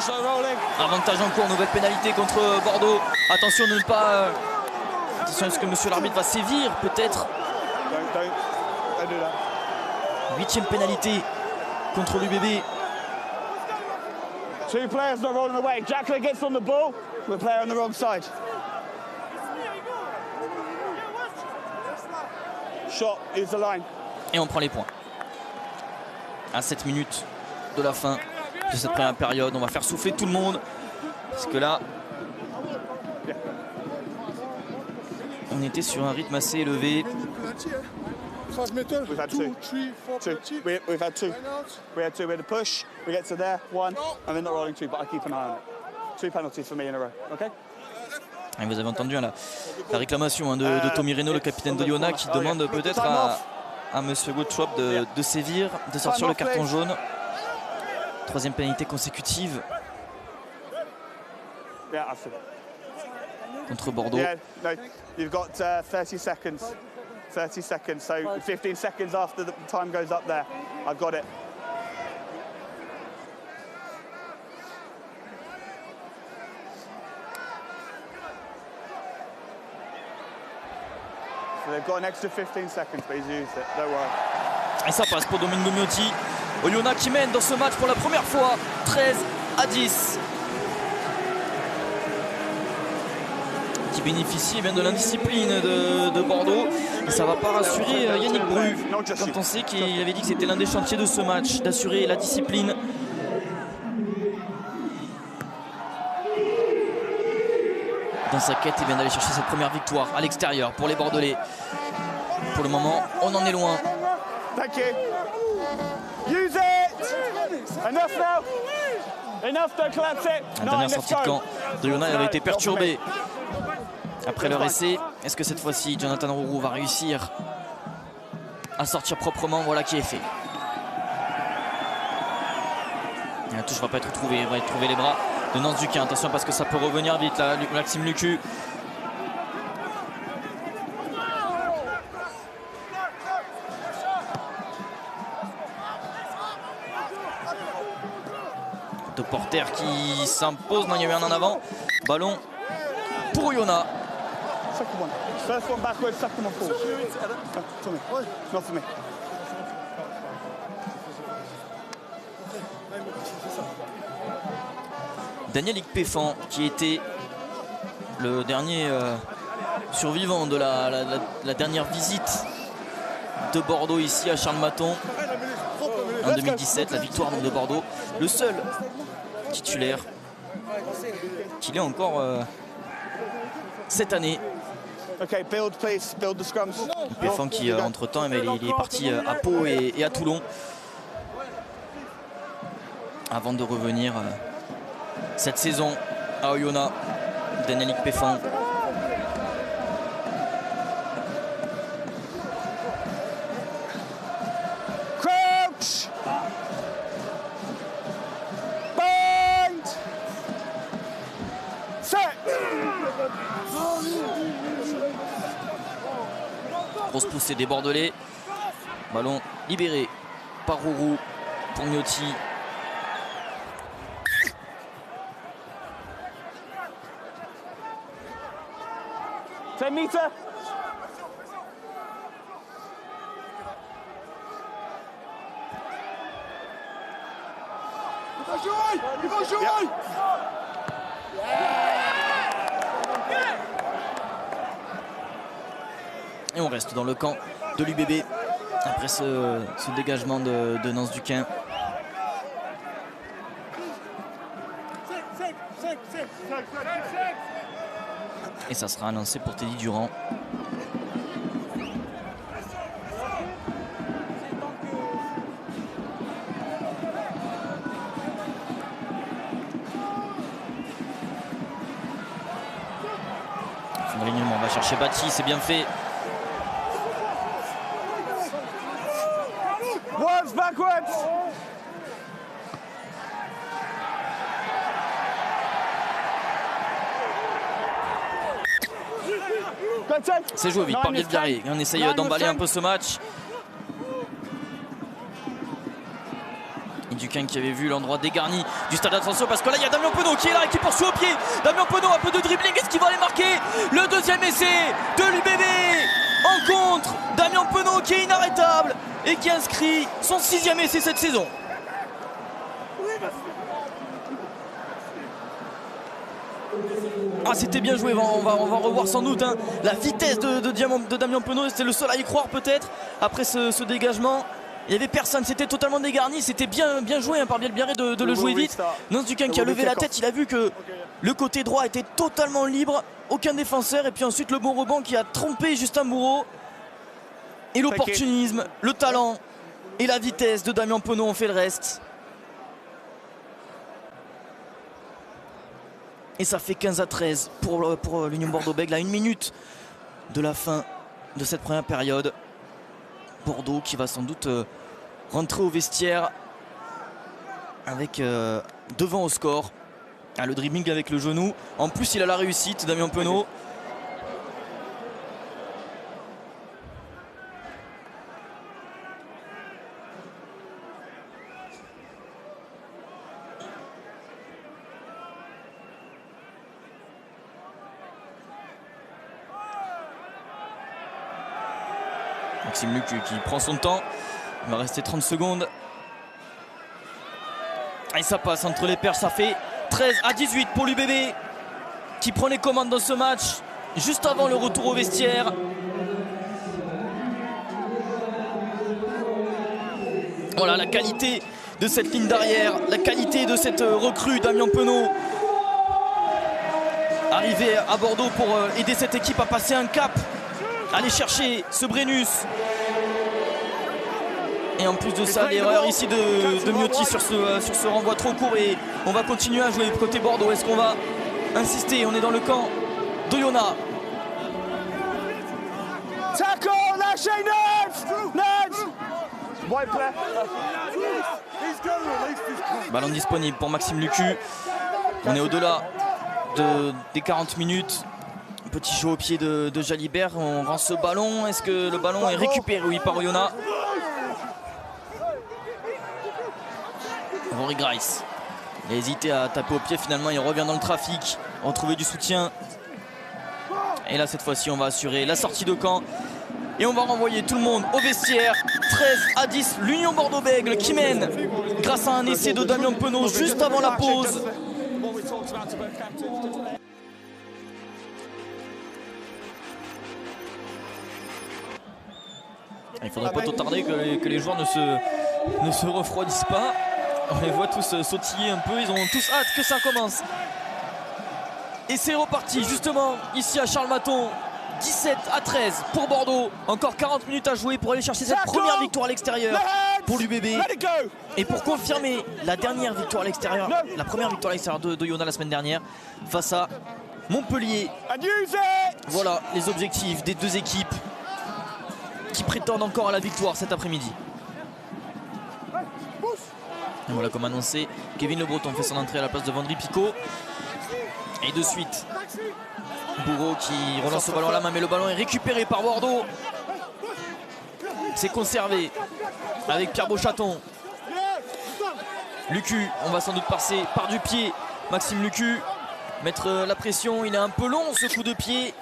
[SPEAKER 1] Avantage en cours, nouvelle pénalité contre Bordeaux. Attention de ne pas... Attention, est-ce que monsieur l'arbitre va sévir peut-être?
[SPEAKER 2] Don't do that.
[SPEAKER 1] 8e pénalité contre l'UBB.
[SPEAKER 2] 2 players not rolling away. Jackler gets on the ball. We're playing on the wrong side. Shot is the line.
[SPEAKER 1] Et on prend les points. À 7 minutes de la fin de cette première période, on va faire souffler tout le monde. Parce que là, on était sur un rythme assez élevé.
[SPEAKER 2] We've had two. We've had two. We had two. We had a push. We get to there, 1, and they're not rolling 2, but I keep an eye on it. 2 penalties for me in a row. Okay.
[SPEAKER 1] Et vous avez entendu la réclamation de Tommy Reno, le capitaine de Oyonnax, qui demande peut-être à Monsieur Gottschalk de sévir, de sortir le carton jaune. 3e pénalité consécutive contre Bordeaux.
[SPEAKER 2] Yeah, no, you've got 30 seconds. 30 seconds, so 15 seconds after the time goes up there. I've got it. So they've got an extra 15 seconds, but he's used it. Don't worry.
[SPEAKER 1] Et ça passe pour Domingo Miotti. Oyonnax qui mène dans ce match pour la première fois, 13-10. Qui bénéficie bien de l'indiscipline de Bordeaux. Et ça ne va pas rassurer Yannick Bru, quand on sait qu'il avait dit que c'était l'un des chantiers de ce match, d'assurer la discipline. Dans sa quête, il vient d'aller chercher cette première victoire à l'extérieur pour les Bordelais. Pour le moment, on en est loin.
[SPEAKER 2] Thank you. Use it. Enough now. Enough to collapse it.
[SPEAKER 1] La dernière sortie de camp de Oyonnax avait été perturbée après leur essai. Est-ce que cette fois-ci, Jonathan Rourou va réussir à sortir proprement? Voilà qui est fait. La touche ne va pas être trouvée. Il va trouver les bras de Nance Duquin. Attention parce que ça peut revenir vite là, Maxime Lucu. De Porter qui s'impose. Non, il y a eu un en avant. Ballon pour Oyonnax.
[SPEAKER 2] Second one. First one backwards, second one forward. For me. Not for me.
[SPEAKER 1] Daniel Ikpefan qui était le dernier survivant de la dernière visite de Bordeaux ici à Charles-Maton en 2017, la victoire de Bordeaux, le seul titulaire qu'il est encore cette année.
[SPEAKER 2] Okay, build please, build the scrums.
[SPEAKER 1] Ikpefan qui entre temps il est parti à Pau et à Toulon avant de revenir cette saison à Oyonnax. Daniel Ikpefan.
[SPEAKER 2] Crouch! Bind! Set!
[SPEAKER 1] Grosse poussée des Bordelais. Ballon libéré par Rourou pour Miotti.
[SPEAKER 2] Meter. Il va jouer.
[SPEAKER 1] Et on reste dans le camp de l'UBB après ce dégagement de Nance Duquin. Et ça sera annoncé pour Teddy Durand. Fin de l'alignement, on va chercher Bati, c'est bien fait.
[SPEAKER 2] Once backwards.
[SPEAKER 1] C'est joué vite par Bielbiarré. On essaye d'emballer un peu ce match. Et Duquin qui avait vu l'endroit dégarni du stade. Attention parce que là il y a Damien Penaud qui est là et qui poursuit au pied. Damien Penaud, un peu de dribbling. Est-ce qu'il va aller marquer le deuxième essai de l'UBB? en contre. Damien Penaud qui est inarrêtable et qui inscrit son 6e essai cette saison. Ah, c'était bien joué, on va revoir sans doute hein, la vitesse de Damien Penaud. C'était le seul à y croire peut-être après ce dégagement. Il n'y avait personne, c'était totalement dégarni, c'était bien joué hein, par Bielbiarré de le jouer vite. Nance Duquin qui a levé la tête, il a vu que le côté droit était totalement libre, aucun défenseur, et puis ensuite le bon rebond qui a trompé Justin Bourreau. Et l'opportunisme, le talent et la vitesse de Damien Penaud ont fait le reste. Et ça fait 15-13 pour l'Union Bordeaux-Bègles à 1 minute de la fin de cette première période. Bordeaux qui va sans doute rentrer au vestiaire avec devant au score. Ah, le dribbling avec le genou. En plus, il a la réussite, Damien Penaud. Maxime Lucu qui prend son temps. Il va rester 30 secondes. Et ça passe entre les perches. Ça fait 13-18 pour l'UBB qui prend les commandes dans ce match juste avant le retour au vestiaire. Voilà la qualité de cette ligne d'arrière, la qualité de cette recrue Damien Penaud. Arrivé à Bordeaux pour aider cette équipe à passer un cap. Aller chercher ce Brennus. Et en plus de ça, l'erreur ici de Miotti sur ce renvoi trop court. Et on va continuer à jouer côté Bordeaux. Est-ce qu'on va insister? On est dans le camp d'Oyonnax.
[SPEAKER 2] Tackle, lâchez Nance.
[SPEAKER 1] Ballon disponible pour Maxime Lucu. On est au-delà des 40 minutes. Petit jeu au pied de Jalibert. On rend ce ballon. Est-ce que le ballon est récupéré? Oui, par Oyonnax. Rory Grice. Il a hésité à taper au pied. Finalement, il revient dans le trafic. Retrouver du soutien. Et là, cette fois-ci, on va assurer la sortie de camp. Et on va renvoyer tout le monde au vestiaire. 13-10, l'Union Bordeaux-Bègles qui mène grâce à un essai de Damien Penaud juste avant la pause. Il ne faudrait pas trop tarder que les joueurs ne se refroidissent pas. On les voit tous sautiller un peu. Ils ont tous hâte que ça commence. Et c'est reparti justement ici à Charles-Maton. 17-13 pour Bordeaux. Encore 40 minutes à jouer pour aller chercher cette première victoire à l'extérieur pour l'UBB. Et pour confirmer la dernière victoire à l'extérieur, la première victoire à l'extérieur d'Oyonnax la semaine dernière face à Montpellier. Voilà les objectifs des deux équipes qui prétendent encore à la victoire cet après-midi. Et voilà, comme annoncé, Kevin Le Breton fait son entrée à la place de Vendry Picot. Et de suite, Bourreau qui relance le ballon à la main, mais le ballon est récupéré par Bordeaux. C'est conservé avec Pierre Beauchaton. Lucu, on va sans doute passer par du pied. Maxime Lucu, mettre la pression, il est un peu long ce coup de pied.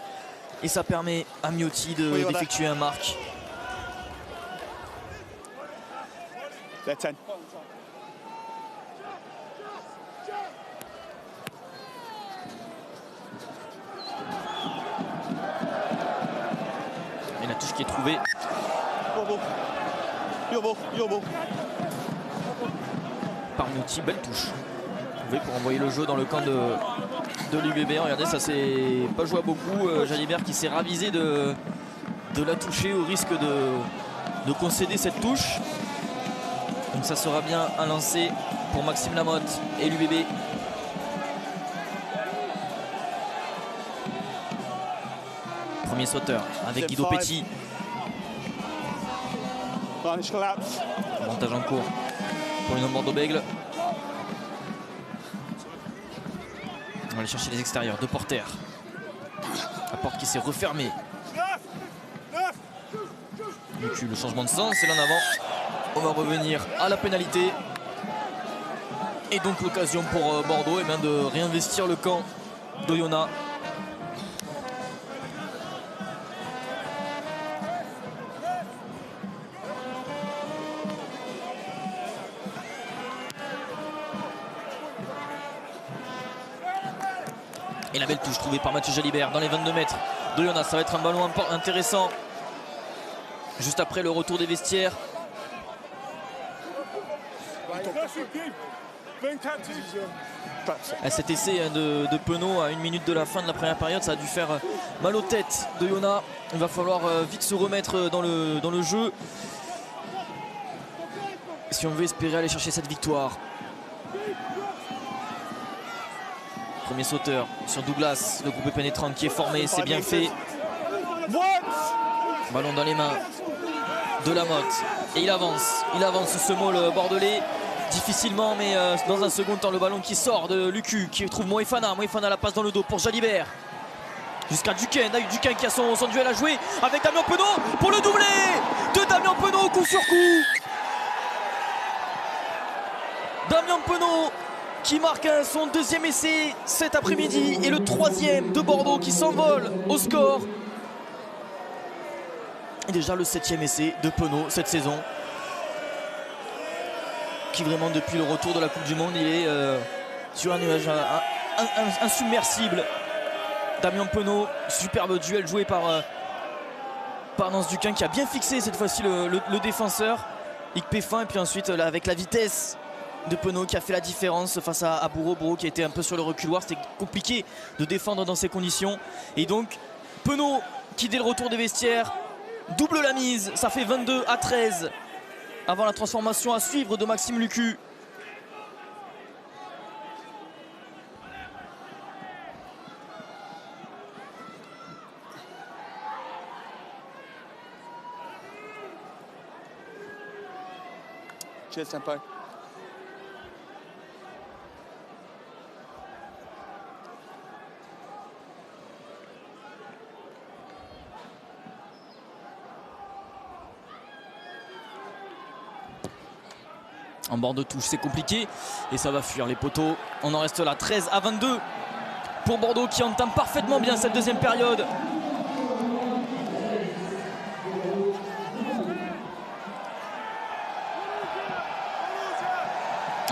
[SPEAKER 1] Et ça permet à Miotti d'effectuer un marque. Et la touche qui est trouvée. Par Miotti, belle touche. Pour envoyer le jeu dans le camp de l'UBB. Regardez, ça s'est pas joué à beaucoup. Jalibert qui s'est ravisé de la toucher au risque de concéder cette touche. Donc ça sera bien un lancer pour Maxime Lamotte et l'UBB. Premier sauteur avec Guido Petit. Avantage en cours pour l'Union Bordeaux-Bègles. On va aller chercher les extérieurs de Porter. La porte qui s'est refermée. Lucu, le changement de sens, c'est l'en avant. On va revenir à la pénalité. Et donc l'occasion pour Bordeaux de réinvestir le camp d'Oyonnax. Et la belle touche trouvée par Mathieu Jalibert dans les 22 mètres de Jonas. Ça va être un ballon intéressant juste après le retour des vestiaires. Cet essai de Penaud à 1 minute de la fin de la première période, ça a dû faire mal aux têtes de Jonas. Il va falloir vite se remettre dans le jeu si on veut espérer aller chercher cette victoire. Premier sauteur sur Douglas, le groupe pénétrant qui est formé, c'est bien fait. Ballon dans les mains de Lamotte et il avance ce Maul bordelais difficilement, mais dans un second temps le ballon qui sort de Lucu qui trouve Moefana la passe dans le dos pour Jalibert jusqu'à Duquesne. Duquesne qui a son duel à jouer avec Damien Penaud pour le doublé de Damien Penaud, coup sur coup. Damien Penaud qui marque son deuxième essai cet après-midi et le troisième de Bordeaux qui s'envole au score. Et déjà le 7e essai de Penaud cette saison, qui vraiment depuis le retour de la Coupe du Monde il est sur un nuage insubmersible. Damien Penaud, superbe duel joué par Nance Duquesne qui a bien fixé cette fois-ci le défenseur Ikpefin, et puis ensuite là, avec la vitesse de Penaud qui a fait la différence face à Bourreau qui était un peu sur le reculoir. C'était compliqué de défendre dans ces conditions, et donc Penaud qui dès le retour des vestiaires double la mise. Ça fait 22-13 avant la transformation à suivre de Maxime Lucu.
[SPEAKER 2] Cheers, Tempo.
[SPEAKER 1] En bord de touche, c'est compliqué et ça va fuir les poteaux. On en reste là, 13-22 pour Bordeaux qui entame parfaitement bien cette deuxième période.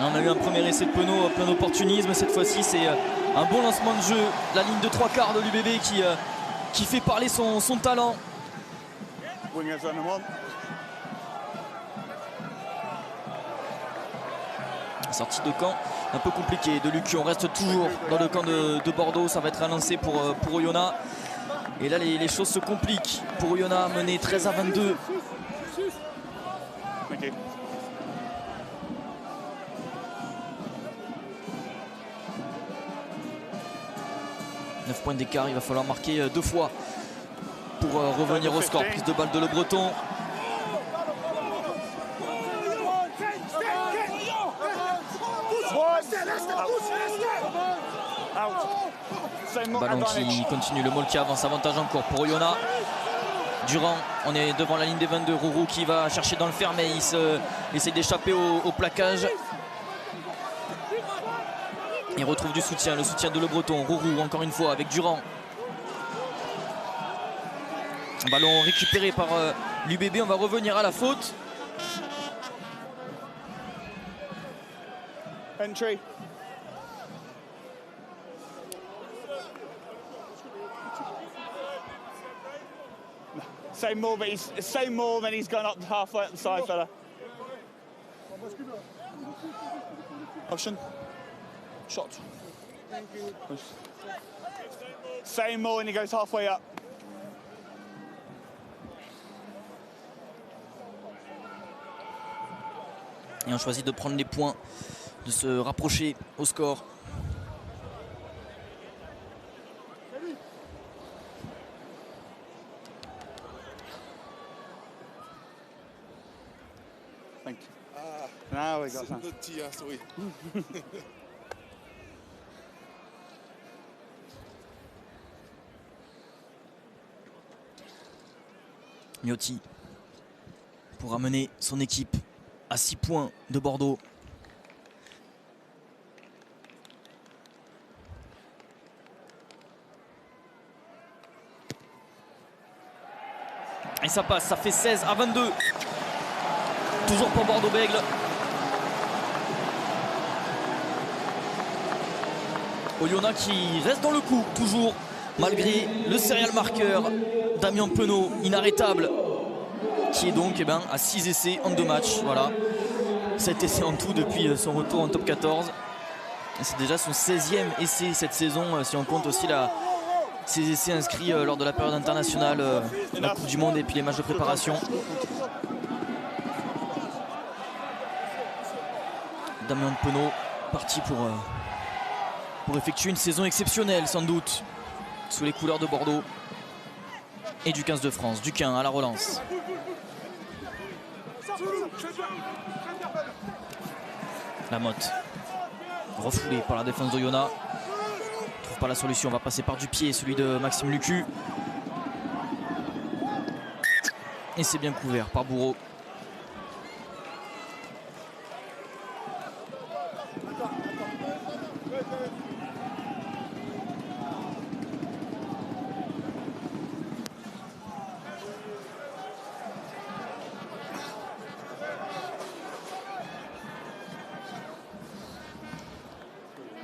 [SPEAKER 1] On a eu un premier essai de Penaud, plein d'opportunisme. Cette fois-ci, c'est un bon lancement de jeu. La ligne de 3/4 de l'UBB qui fait parler son talent. Sortie de camp un peu compliquée de Lucu. On reste toujours dans le camp de Bordeaux. Ça va être un lancer pour Oyonnax. Et là, les choses se compliquent pour Oyonnax, mené 13-22.
[SPEAKER 2] Okay.
[SPEAKER 1] 9 points d'écart, il va falloir marquer 2 fois pour revenir au score. Prise de balle de Le Breton. Ballon qui continue, le Maul qui avance, avantage en cours pour Oyonnax. Durand, on est devant la ligne des 22. Rourou qui va chercher dans le fermé, il essaie d'échapper au plaquage. Il retrouve du soutien, le soutien de Le Breton. Rourou encore une fois avec Durand. Ballon récupéré par l'UBB, on va revenir à la faute.
[SPEAKER 2] Entry. Same more, but he's gone up halfway up the side, fella. Option. Shot. Thank you. Same more and he goes halfway up.
[SPEAKER 1] Et on choisit de prendre les points, de se rapprocher au score.
[SPEAKER 2] Thank you. Now we got some.
[SPEAKER 1] Miotti pour amener son équipe à 6 points de Bordeaux. Et ça passe, ça fait 16-22. Toujours pour Bordeaux-Bègles. Oyonnax qui reste dans le coup, toujours, malgré le serial marqueur. Damien Penaud, inarrêtable, qui est donc à 6 essais en 2 matchs. Voilà, 7 essais en tout depuis son retour en top 14. C'est déjà son 16e essai cette saison, si on compte aussi ses essais inscrits lors de la période internationale, la Coupe du Monde et puis les matchs de préparation. Damien Penaud parti pour effectuer une saison exceptionnelle sans doute, sous les couleurs de Bordeaux et du 15 de France. Duquin à la relance. Lamotte, refoulé par la défense d'Oyonnax. Trouve pas la solution, on va passer par du pied, celui de Maxime Lucu. Et c'est bien couvert par Bourreau.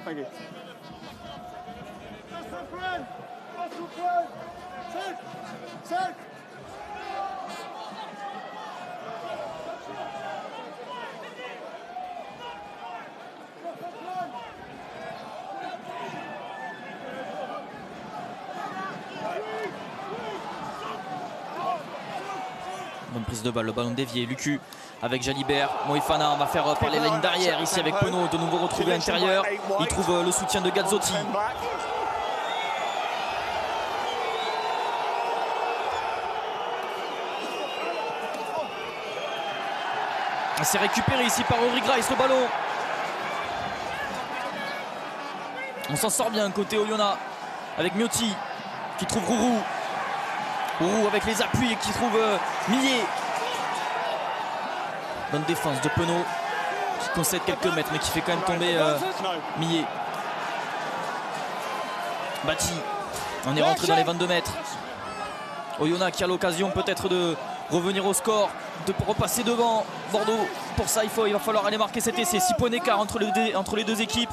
[SPEAKER 2] Thank you.
[SPEAKER 1] Bonne prise de balle, le ballon dévié, Lucu avec Jalibert, Moefana va faire par les lignes d'arrière ici avec Penaud, de nouveau retrouvé à l'intérieur. Il trouve le soutien de Gazzotti. C'est récupéré ici par Ori Grice, le ballon. On s'en sort bien côté Oyonnax avec Miotti qui trouve Rourou. Rourou avec les appuis et qui trouve Millet. Bonne défense de Penaud qui concède quelques mètres mais qui fait quand même tomber Millet. Bati. On est rentré dans les 22 mètres. Oyonnax qui a l'occasion peut-être de revenir au score, de repasser devant Bordeaux. Pour ça il va falloir aller marquer cet essai. 6 points d'écart entre les deux équipes.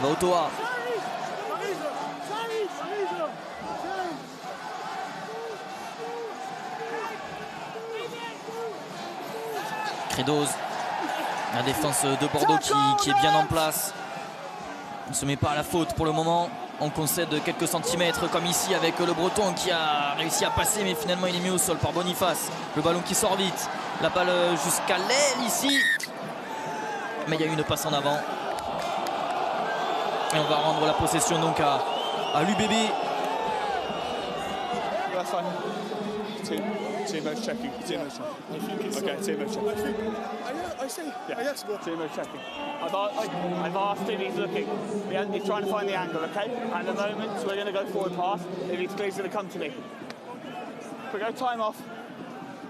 [SPEAKER 1] Vaotoa. Credos. La défense de Bordeaux qui est bien en place. On ne se met pas à la faute pour le moment. On concède quelques centimètres comme ici avec le Breton qui a réussi à passer mais finalement il est mis au sol par Boniface. Le ballon qui sort vite. La balle jusqu'à l'aile ici. Mais il y a une passe en avant. Et on va rendre la possession donc à l'UBB.
[SPEAKER 2] Timo checking. Timo checking. Okay, Timo checking. I see. Yeah. Yes, Timo checking. I've asked him, he's looking. He's trying to find the angle, okay? At the moment, we're going to go forward pass. If he's clear, he's going to come to me. We go time off.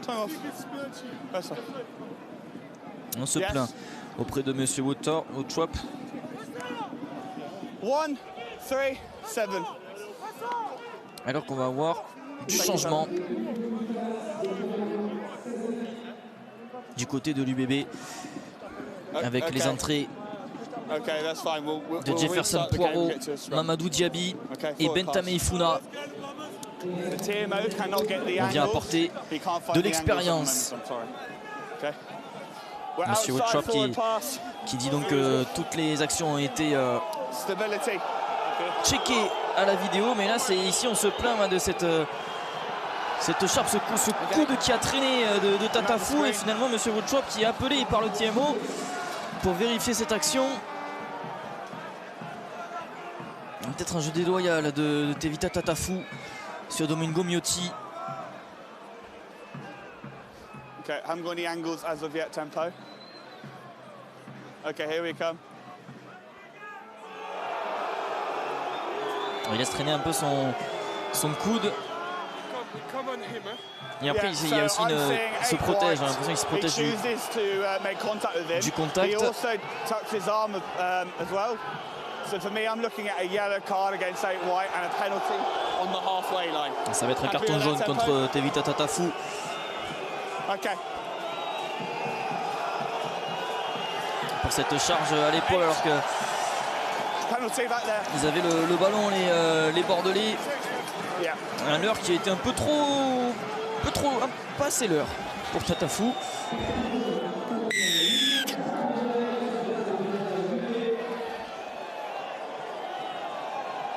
[SPEAKER 2] Time off. That's right.
[SPEAKER 1] On se plaint auprès de Monsieur Woodtrop.
[SPEAKER 2] 1, 3, 7.
[SPEAKER 1] Alors qu'on va avoir du changement du côté de l'UBB avec les entrées de Jefferson Poirot, Mamadou Diaby et Bentame Ifuna. On vient apporter de l'expérience. Monsieur Woodtrop qui dit donc que toutes les actions ont été checkées à la vidéo, mais là c'est ici on se plaint de cette chape, ce coude qui a traîné de Tatafou, et finalement Monsieur Woodtrop qui est appelé par le TMO pour vérifier cette action. Peut-être un jeu déloyal de Tevita Tatafou sur Domingo Miotti.
[SPEAKER 2] Okay, haven't got any angles as of yet, tempo. Okay, here we come.
[SPEAKER 1] Il laisse traîner un peu son coude. Et après il y a aussi il se protège, j'ai l'impression qu'il se protège du contact. Ça va être un carton jaune contre Tevita Tatafou. pour cette charge à l'épaule alors que
[SPEAKER 2] Penalty back there.
[SPEAKER 1] ils avaient le ballon, les Bordelais.
[SPEAKER 2] Yeah.
[SPEAKER 1] Un leurre qui a été un peu trop, pas assez leurre pour Tatafou.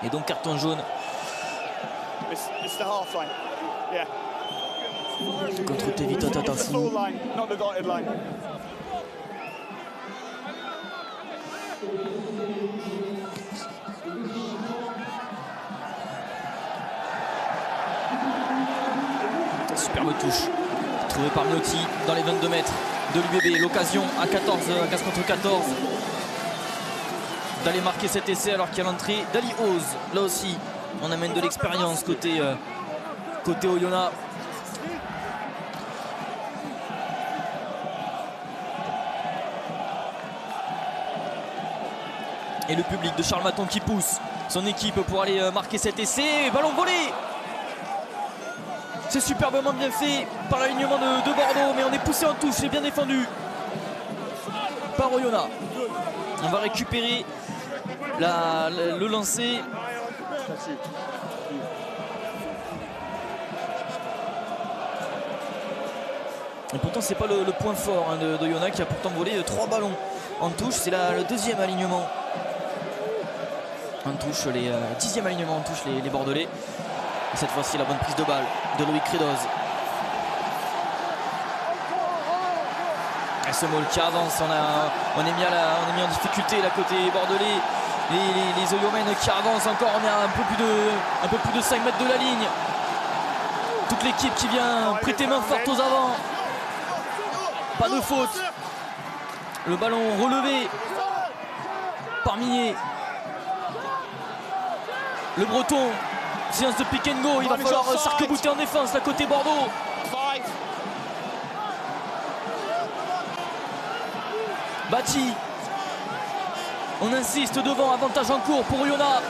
[SPEAKER 1] Et donc carton jaune
[SPEAKER 2] It's the half line. Yeah.
[SPEAKER 1] contre Tevita
[SPEAKER 2] It's the
[SPEAKER 1] Tatafou.
[SPEAKER 2] full line, not the dotted line.
[SPEAKER 1] Superbe touche trouvée par Miotti dans les 22 mètres de l'UBB. L'occasion à 15 contre 14 d'aller marquer cet essai alors qu'il y a l'entrée d'Ali Oz. Là aussi on amène de l'expérience côté Oyonnax. Et le public de Charles Maton qui pousse son équipe pour aller marquer cet essai. Ballon volé. C'est superbement bien fait par l'alignement de Bordeaux, mais on est poussé en touche, c'est bien défendu par Oyonnax. On va récupérer le lancer. Et pourtant c'est pas le point fort d'Oyonnax qui a pourtant volé 3 ballons en touche. C'est le deuxième alignement en touche, les 10e alignement en touche les Bordelais. Et cette fois-ci la bonne prise de balle de Loïc Credoz. Et ce Moll qui avance, on est mis en difficulté là côté bordelais. Les Oyomènes qui avancent encore, on est à un peu plus de 5 mètres de la ligne. Toute l'équipe qui vient prêter main forte aux avants. Pas de faute. Le ballon relevé par Migné. Le Breton, séance de pick and go, il va falloir s'arc-bouter en défense là côté Bordeaux. Bati, on insiste devant, avantage en cours pour Oyonnax.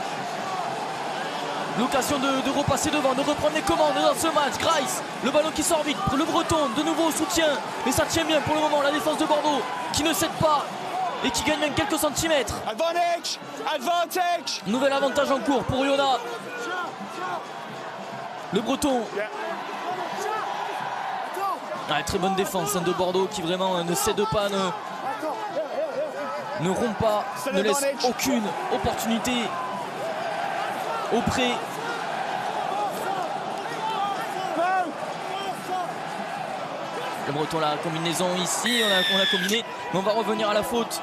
[SPEAKER 1] L'occasion de repasser devant, de reprendre les commandes dans ce match. Grice, le ballon qui sort vite, le Breton de nouveau au soutien. Et ça tient bien pour le moment, la défense de Bordeaux qui ne cède pas et qui gagne même quelques centimètres.
[SPEAKER 2] Advantage!
[SPEAKER 1] Nouvel avantage en cours pour Oyonnax. Le Breton. Très bonne défense de Bordeaux qui vraiment ne cède pas, ne rompt pas, ne laisse aucune opportunité au pré. Le Breton, la combinaison ici, on a combiné, mais on va revenir à la faute.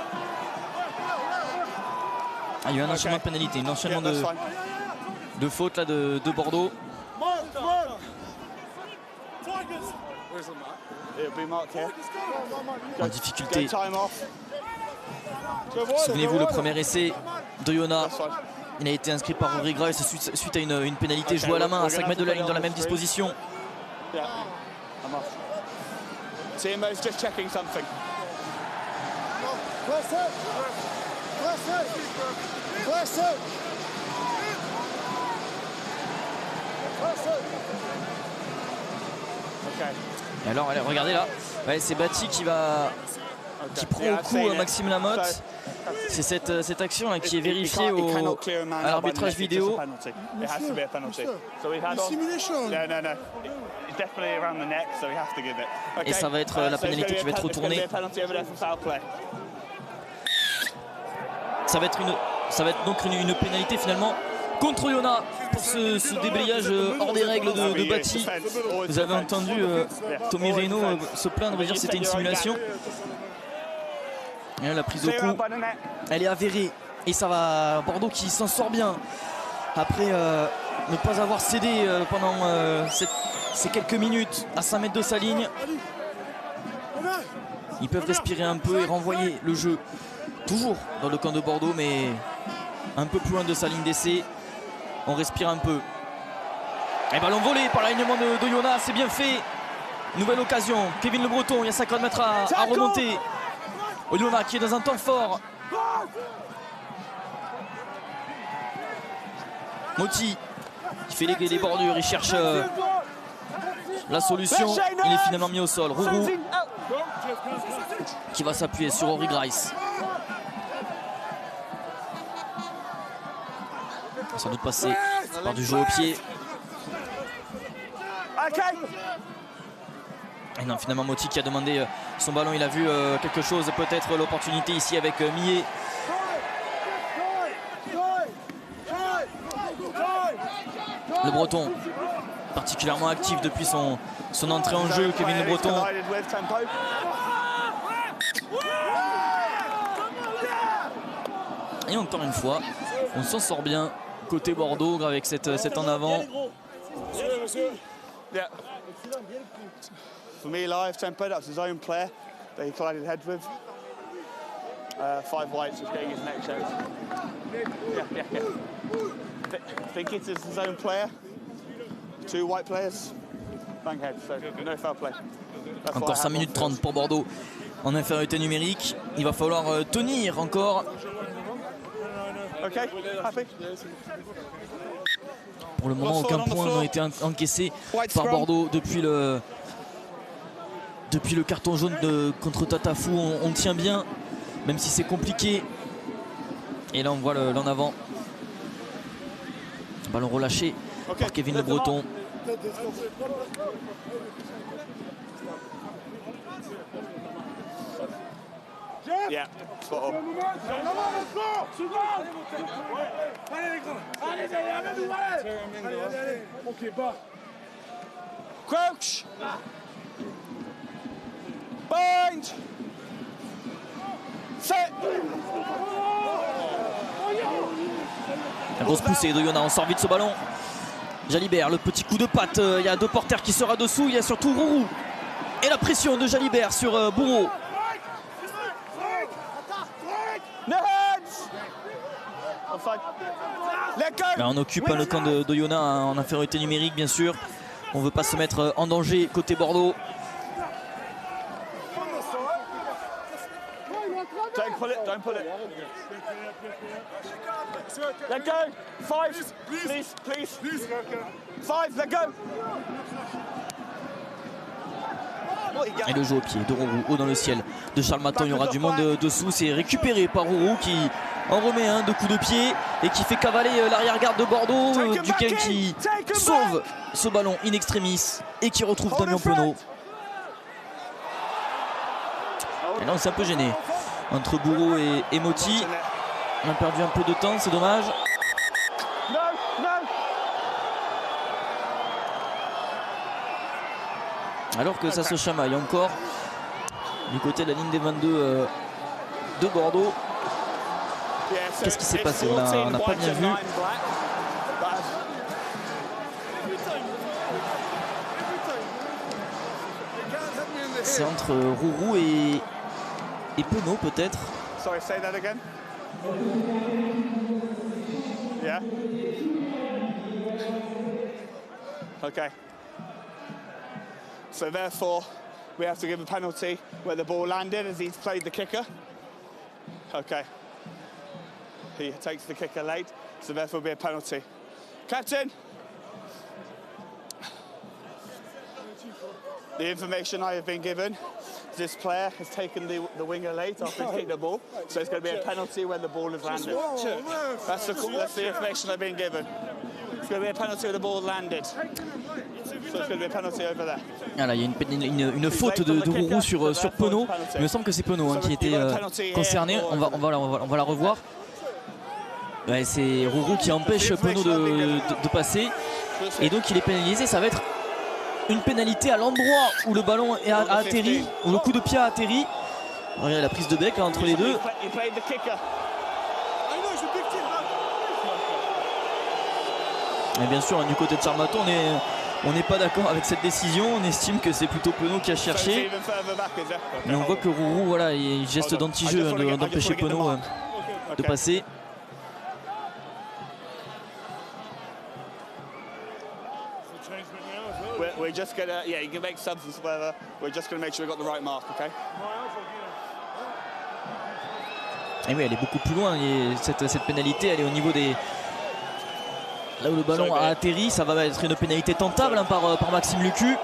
[SPEAKER 1] Il y a eu un enchaînement de pénalité, un enchaînement de fautes là de Bordeaux. En difficulté. Souvenez-vous, le premier essai d'Oyonnax, il a été inscrit par Rory Grice suite à une pénalité jouée à la main à 5 mètres de la ligne dans la même disposition.
[SPEAKER 2] Timo's just checking something.
[SPEAKER 1] Et alors, allez, regardez là, c'est Bati qui prend au coup Maxime Lamotte. C'est cette action là qui est vérifiée à l'arbitrage vidéo. Et ça va être la pénalité qui va être retournée. Ça va être donc une pénalité finalement contre Oyonnax pour ce débrayage hors des règles de Bati. Vous avez entendu Tommy Reynaud se plaindre, dire que c'était une simulation. Et là, la prise au coup, elle est avérée. Et ça va, Bordeaux qui s'en sort bien après ne pas avoir cédé pendant ces quelques minutes à 5 mètres de sa ligne. Ils peuvent respirer un peu et renvoyer le jeu toujours dans le camp de Bordeaux, mais un peu plus loin de sa ligne d'essai. On respire un peu. Et ballon volé par l'alignement d'Oyonnax, c'est bien fait. Nouvelle occasion, Kevin Le Breton, il y a 50 mètres à remonter. Oyonnax qui est dans un temps fort. Moti qui fait les bordures, il cherche la solution. Il est finalement mis au sol. Rourou qui va s'appuyer sur Rory Grice. Sans doute passé par du jeu au pied. Et non, finalement Motti qui a demandé son ballon, il a vu quelque chose, peut-être l'opportunité ici avec Millet. Le Breton, particulièrement actif depuis son entrée en jeu, Kevin Le Breton. Et encore une fois, on s'en sort bien côté Bordeaux avec cette en avant.
[SPEAKER 2] Yeah. For me, live tempo, that's his own player that he collided heads with. 5 whites, just getting his neck shot. Yeah. Think it is his own player. 2 white players, bang head, so no foul play.
[SPEAKER 1] Encore 5 minutes 30 pour Bordeaux en infériorité numérique. Il va falloir tenir encore.
[SPEAKER 2] Okay, happy?
[SPEAKER 1] Pour le moment, aucun point n'a été encaissé par Bordeaux depuis le carton jaune contre Tatafou. On tient bien, même si c'est compliqué. Et là, on voit l'en avant. Ballon relâché par Kevin Le Breton.
[SPEAKER 2] Yeah, spot on. Crouch. Bind. Set.
[SPEAKER 1] La grosse poussée de Yona, on sort vite ce ballon. Jalibert, le petit coup de patte, il y a 2 porteurs qui sera dessous, il y a surtout Rourou. Et la pression de Jalibert sur Bourreau. Là, on occupe le camp de Yona en infériorité numérique, bien sûr. On ne veut pas se mettre en danger côté Bordeaux.
[SPEAKER 2] Don't pull it. Let go. 5, please. 5, let go.
[SPEAKER 1] Et le jeu au pied de Rourou, haut dans le ciel de Charles Maton. Il y aura du monde dessous. C'est récupéré par Rourou qui en remet un de coups de pied et qui fait cavaler l'arrière-garde de Bordeaux. Duquesne qui sauve ce ballon in extremis et qui retrouve Damien Penaud. Et là, on s'est un peu gêné entre Bourreau et Motti. On a perdu un peu de temps, c'est dommage. Alors que ça se chamaille encore du côté de la ligne des 22 de Bordeaux. Qu'est-ce qui s'est passé? On n'a pas bien vu. C'est entre Rourou et Penaud peut-être.
[SPEAKER 2] Sorry, say that again. Yeah. Okay. So therefore, we have to give a penalty where the ball landed as he's played the kicker. Okay. He takes the kicker late, so therefore be a penalty. Captain! The information I have been given, this player has taken the winger late after he's kicked the ball, so it's going to be a penalty when the ball has landed. That's the information I've been given. It's going to be a penalty when the ball landed. So it's going to be a penalty over there.
[SPEAKER 1] Voilà, il y a une faute de Rourou sur Penaud. Il me semble que c'est Penaud qui était concerné. On va la revoir. Ouais, c'est Rourou qui empêche Penaud de passer. Et donc il est pénalisé. Ça va être une pénalité à l'endroit où le ballon a atterri, où le coup de pied a atterri. Regardez la prise de bec entre les deux. Mais bien sûr, du côté de Charles Maton, on n'est pas d'accord avec cette décision. On estime que c'est plutôt Penaud qui a cherché. Mais on voit que Rourou, voilà, il y a un geste d'anti-jeu d'empêcher Penaud de passer.
[SPEAKER 2] We're just gonna, yeah, you can make subs and whatever. We're just gonna make sure we got the right mark, okay?
[SPEAKER 1] Et oui, elle est beaucoup plus loin. Cette pénalité, elle est au niveau des... Là où le ballon a atterri, ça va être une pénalité tentable par Maxime Lucu.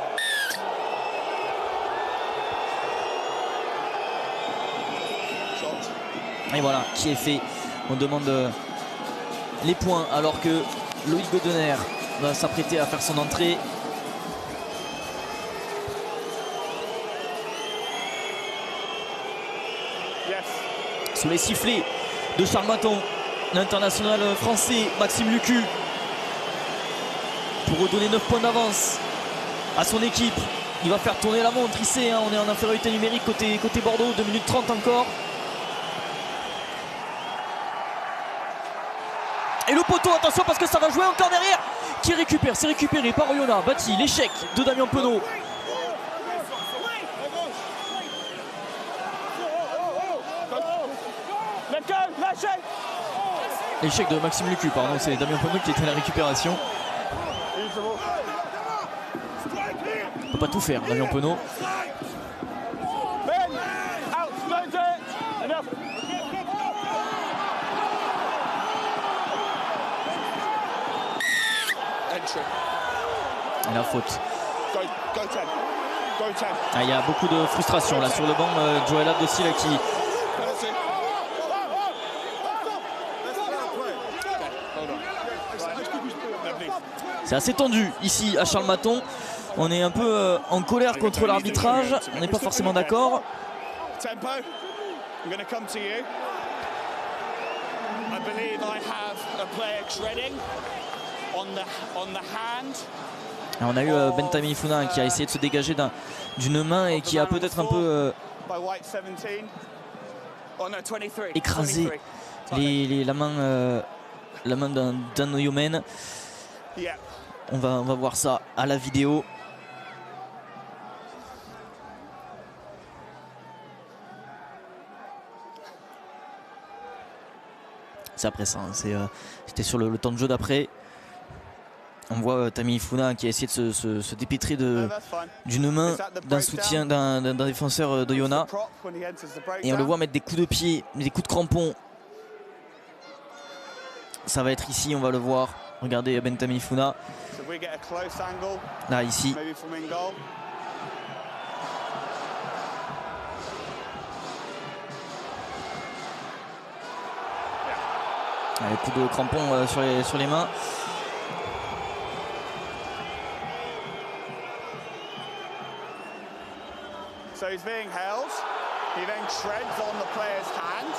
[SPEAKER 1] Et voilà, qui est fait. On demande les points alors que Loïc Godener va s'apprêter à faire son entrée. Sous les sifflets de Charles Maton, l'international français Maxime Lucu, pour redonner 9 points d'avance à son équipe. Il va faire tourner la montre, il sait, hein, on est en infériorité numérique côté Bordeaux, 2 minutes 30 encore. Et le poteau, attention parce que ça va jouer encore derrière. Qui récupère, c'est récupéré par Oyonnax. Bâti, l'échec de Damien Penaud. L'échec de Maxime Lucu, pardon, c'est Damien Penaud qui était à la récupération. Il ne peut pas tout faire, Damien Penaud. Et la faute. Ah, il y a beaucoup de frustration là sur le banc. Joel Abdossi là qui... C'est assez tendu ici à Charles Maton. On est un peu en colère contre l'arbitrage. On n'est pas forcément d'accord. On a eu Bentamine Ifuna qui a essayé de se dégager d'une main et qui a peut-être un peu écrasé la main d'un Oyonnax. On va voir ça à la vidéo. C'est après ça, hein. C'était sur le temps de jeu d'après. On voit Tammy Ifuna qui a essayé de se dépêtrer d'une main d'un soutien d'un défenseur d'Oyonnax. Et on le voit mettre des coups de pied, des coups de crampon. Ça va être ici, on va le voir. Regardez Bentamine Ifuna. Là, ici. Allez, coup de crampon sur les mains.
[SPEAKER 2] So he's being held. He then treads on the player's hand,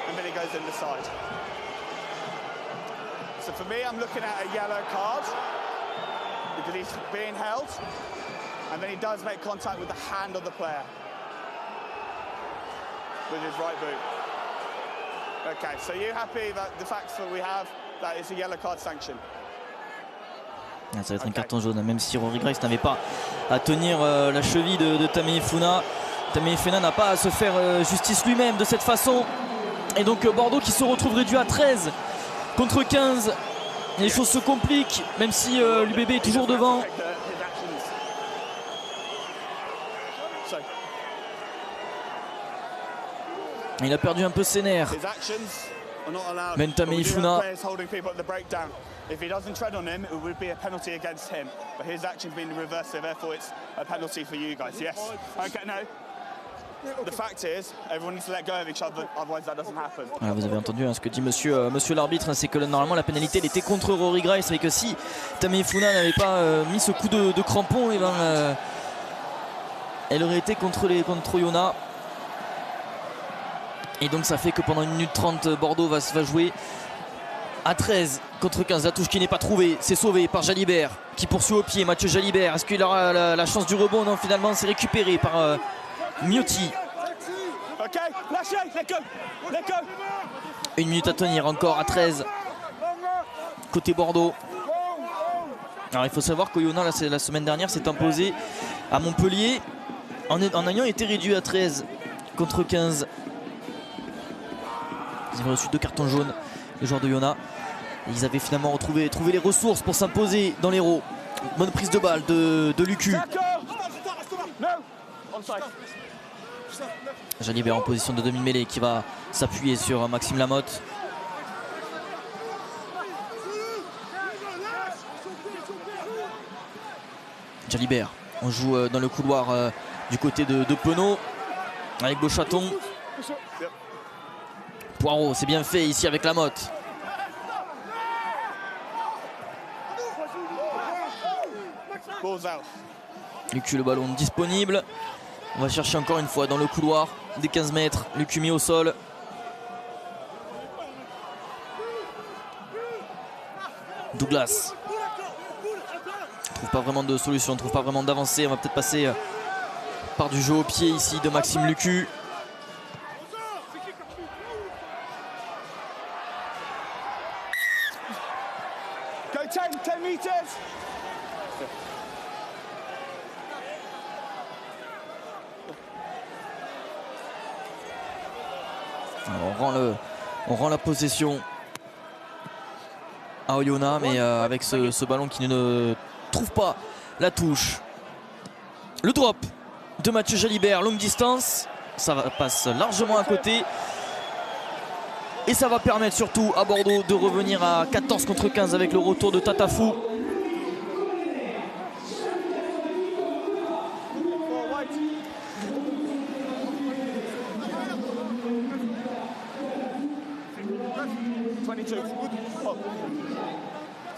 [SPEAKER 2] and then he goes in the side. So for me, I'm looking at a yellow card because he's being held, and then he does make contact with the hand of the player with his right boot. Okay, so you happy that the facts that we have, that it's a yellow card sanction?
[SPEAKER 1] Ça va être un carton jaune, même si Rory Grice n'avait pas à tenir la cheville de Tammy Ifuna. Tammy Ifuna n'a pas à se faire justice lui-même de cette façon. Et donc Bordeaux qui se retrouve réduit à 13 contre 15. Les choses se compliquent, même si l'UBB est toujours devant. Il a perdu un peu ses nerfs. Bentamine Ifuna.
[SPEAKER 2] If he doesn't tread on him, it would be a penalty against him. But his action's been reversed, so therefore it's a penalty for you guys. Yes. Okay, no. The fact is, everyone needs to let go of each other, otherwise that doesn't happen.
[SPEAKER 1] Voilà, vous avez entendu ce que dit monsieur l'arbitre, c'est que normalement la pénalité elle était contre Rory Grice, mais que si Tammy Ifuna n'avait pas mis ce coup de crampon, et ben, elle aurait été contre Oyonnax. Et donc ça fait que pendant 1 minute 30, Bordeaux va jouer à 13 contre 15. La touche qui n'est pas trouvée, c'est sauvé par Jalibert qui poursuit au pied. Mathieu Jalibert, est-ce qu'il aura la chance du rebond? Non, finalement c'est récupéré par Miotti. 1 minute à tenir encore à 13 côté Bordeaux. Alors il faut savoir qu'Oyonnax la semaine dernière s'est imposé à Montpellier en ayant été réduit à 13 contre 15. Ils avaient reçu 2 cartons jaunes, les joueurs d'Oyonnax. Ils avaient finalement trouvé les ressources pour s'imposer dans l'Hérault. Bonne prise de balle de Lucu. Jalibert en position de demi-mêlée qui va s'appuyer sur Maxime Lamotte. Jalibert, on joue dans le couloir du côté de Penaud avec Beauchaton. Poirot, c'est bien fait ici avec Lamotte. Lucu, le ballon disponible. On va chercher encore une fois dans le couloir des 15 mètres. Lucu mis au sol. Douglas. On trouve pas vraiment de solution, on trouve pas vraiment d'avancée. On va peut-être passer par du jeu au pied ici de Maxime Lucu. On rend la possession à Oyonnax, mais avec ce ballon qui ne trouve pas la touche. Le drop de Mathieu Jalibert, longue distance, ça passe largement à côté. Et ça va permettre surtout à Bordeaux de revenir à 14 contre 15 avec le retour de Tatafou.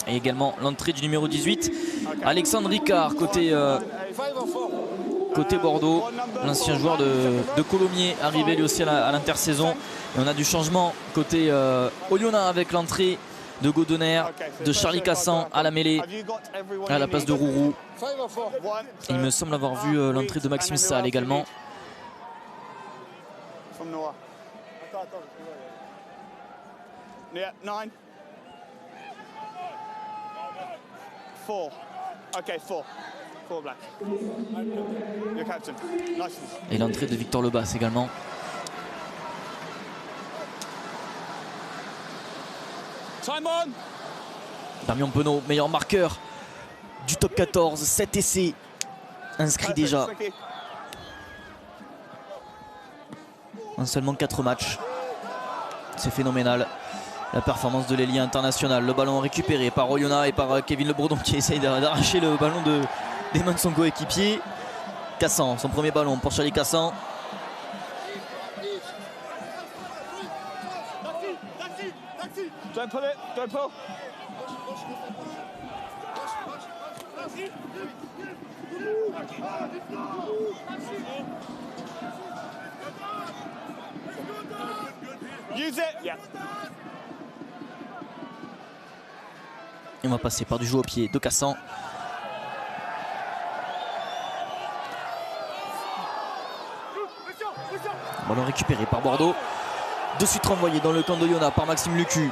[SPEAKER 1] Et également l'entrée du numéro 18, Alexandre Ricard, côté Bordeaux, l'ancien joueur de Colomiers, arrivé lui aussi à l'intersaison. Et on a du changement côté Oyonnax avec l'entrée de Godonner, de Charlie Cassan à la mêlée, à la place de Rourou. Et il me semble avoir vu l'entrée de Maxime Salle également.
[SPEAKER 2] Yeah, 9. 4. Okay, 4. 4 black. Your captain. Nice.
[SPEAKER 1] Et l'entrée de Victor Lebas également.
[SPEAKER 2] Time on.
[SPEAKER 1] Damien Penaud, meilleur marqueur du top 14, 7 essais inscrits déjà en seulement 4 matchs. C'est phénoménal. La performance de l'ailier international. Le ballon récupéré par Oyonnax et par Kevin Le Bourdon qui essaye d'arracher le ballon des mains de son coéquipier. Cassan, son premier ballon pour Charlie Cassan.
[SPEAKER 2] Don't pull it, don't pull. Use it. Yeah.
[SPEAKER 1] Et on va passer par du jeu au pied de Cassan. Ballon récupéré par Bordeaux. De suite renvoyé dans le camp d'Oyonnax par Maxime Lucu.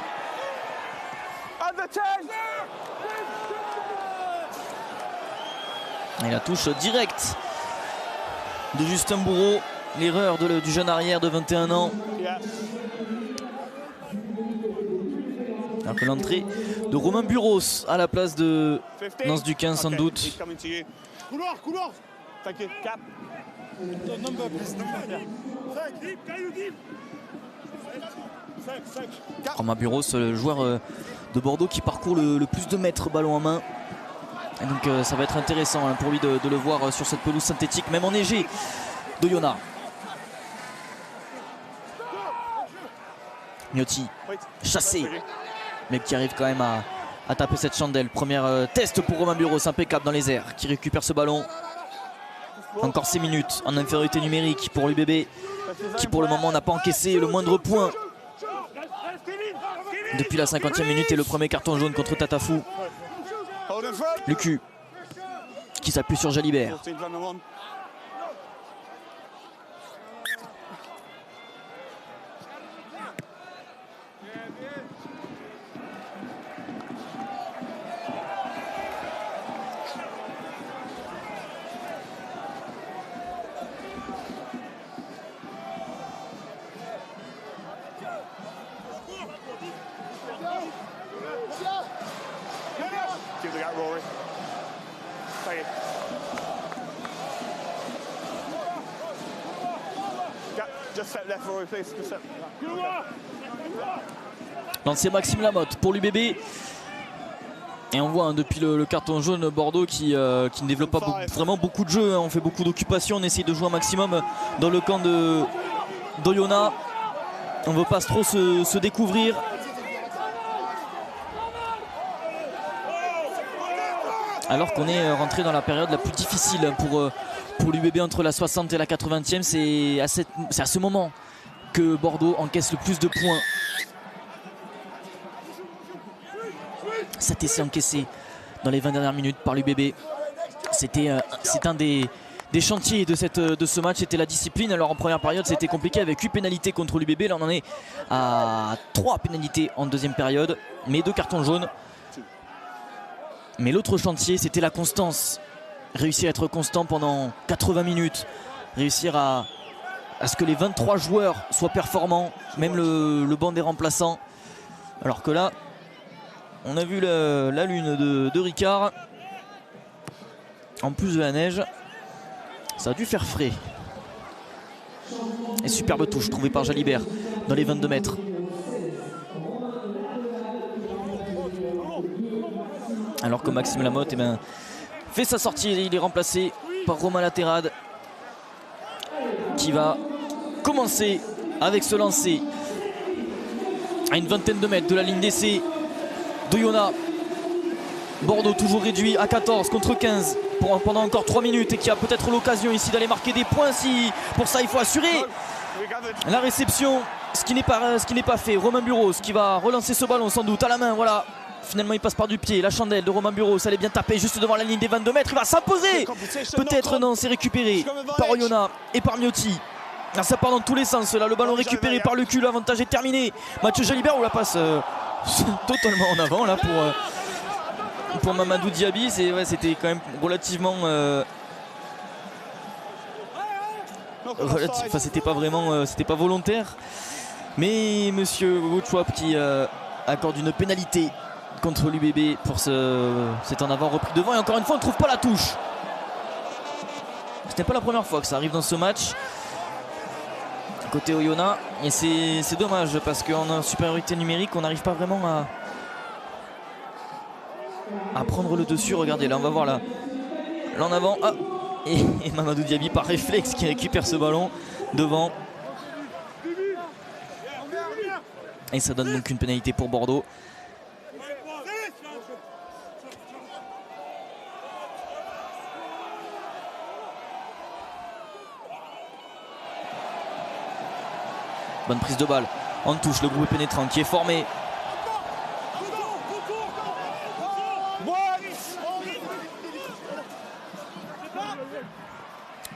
[SPEAKER 1] Et la touche directe de Justin Bourreau. L'erreur du jeune arrière de 21 ans. Alors que l'entrée de Romain Buros à la place de Nance Duquin sans doute. Romain Buros, le joueur de Bordeaux qui parcourt le plus de mètres ballon en main. Et donc ça va être intéressant pour lui de le voir sur cette pelouse synthétique, même enneigée d'Oyonnax. Miotti, chassé, mais qui arrive quand même à taper cette chandelle. Premier test pour Romain Buros, impeccable dans les airs, qui récupère ce ballon. Encore 6 minutes en infériorité numérique pour l'UBB, qui pour le moment n'a pas encaissé le moindre point depuis la 50e minute et le premier carton jaune contre Tatafou. Lucu qui s'appuie sur Jalibert.
[SPEAKER 2] Give the gap, Rory. Take it. Gap, just step left, Rory, please. Just step.
[SPEAKER 1] Lancé Maxime Lamotte pour l'UBB. Et on voit depuis le carton jaune Bordeaux qui ne développe pas vraiment beaucoup de jeu. On fait beaucoup d'occupations, on essaye de jouer un maximum dans le camp d'Oyonnax. On ne veut pas trop se découvrir. Alors qu'on est rentré dans la période la plus difficile pour l'UBB entre la 60 et la 80e. C'est à ce moment que Bordeaux encaisse le plus de points. 7 essais encaissés dans les 20 dernières minutes par l'UBB. C'est un des chantiers de ce match, c'était la discipline. Alors en première période c'était compliqué avec 8 pénalités contre l'UBB. Là on en est à 3 pénalités en deuxième période, mais 2 cartons jaunes. Mais l'autre chantier c'était la constance. Réussir à être constant pendant 80 minutes. Réussir à ce que les 23 joueurs soient performants, même le banc des remplaçants. Alors que là on a vu la lune de Ricard. En plus de la neige, ça a dû faire frais. Et superbe touche trouvée par Jalibert dans les 22 mètres. Alors que Maxime Lamotte fait sa sortie, il est remplacé par Romain Laterade qui va commencer avec ce lancer à une vingtaine de mètres de la ligne d'essai d'Oyonnax. Bordeaux toujours réduit à 14 contre 15 pendant encore 3 minutes et qui a peut-être l'occasion ici d'aller marquer des points. Si pour ça il faut assurer la réception, ce qui n'est pas fait. Romain Buros qui va relancer ce ballon sans doute à la main. Voilà, finalement il passe par du pied. La chandelle de Romain Buros, elle est bien tapée juste devant la ligne des 22 mètres. Il va s'imposer. Peut-être non, c'est récupéré par Oyonax et par Miotti. Ah, ça part dans tous les sens là. Le ballon récupéré par le cul, l'avantage est terminé. Mathieu Jalibert ou la passe totalement en avant là pour Mamadou Diaby. C'était quand même relativement c'était pas vraiment c'était pas volontaire, mais monsieur Woodchop qui accorde une pénalité contre l'UBB pour c'est en avant repris devant et encore une fois on ne trouve pas la touche. Ce n'est pas la première fois que ça arrive dans ce match côté Oyonnax et c'est dommage parce qu'en supériorité numérique on n'arrive pas vraiment à prendre le dessus. Regardez là, on va voir là en avant. Ah, et Mamadou Diaby par réflexe qui récupère ce ballon devant. Et ça donne donc une pénalité pour Bordeaux. Bonne prise de balle en touche, le groupe pénétrant qui est formé.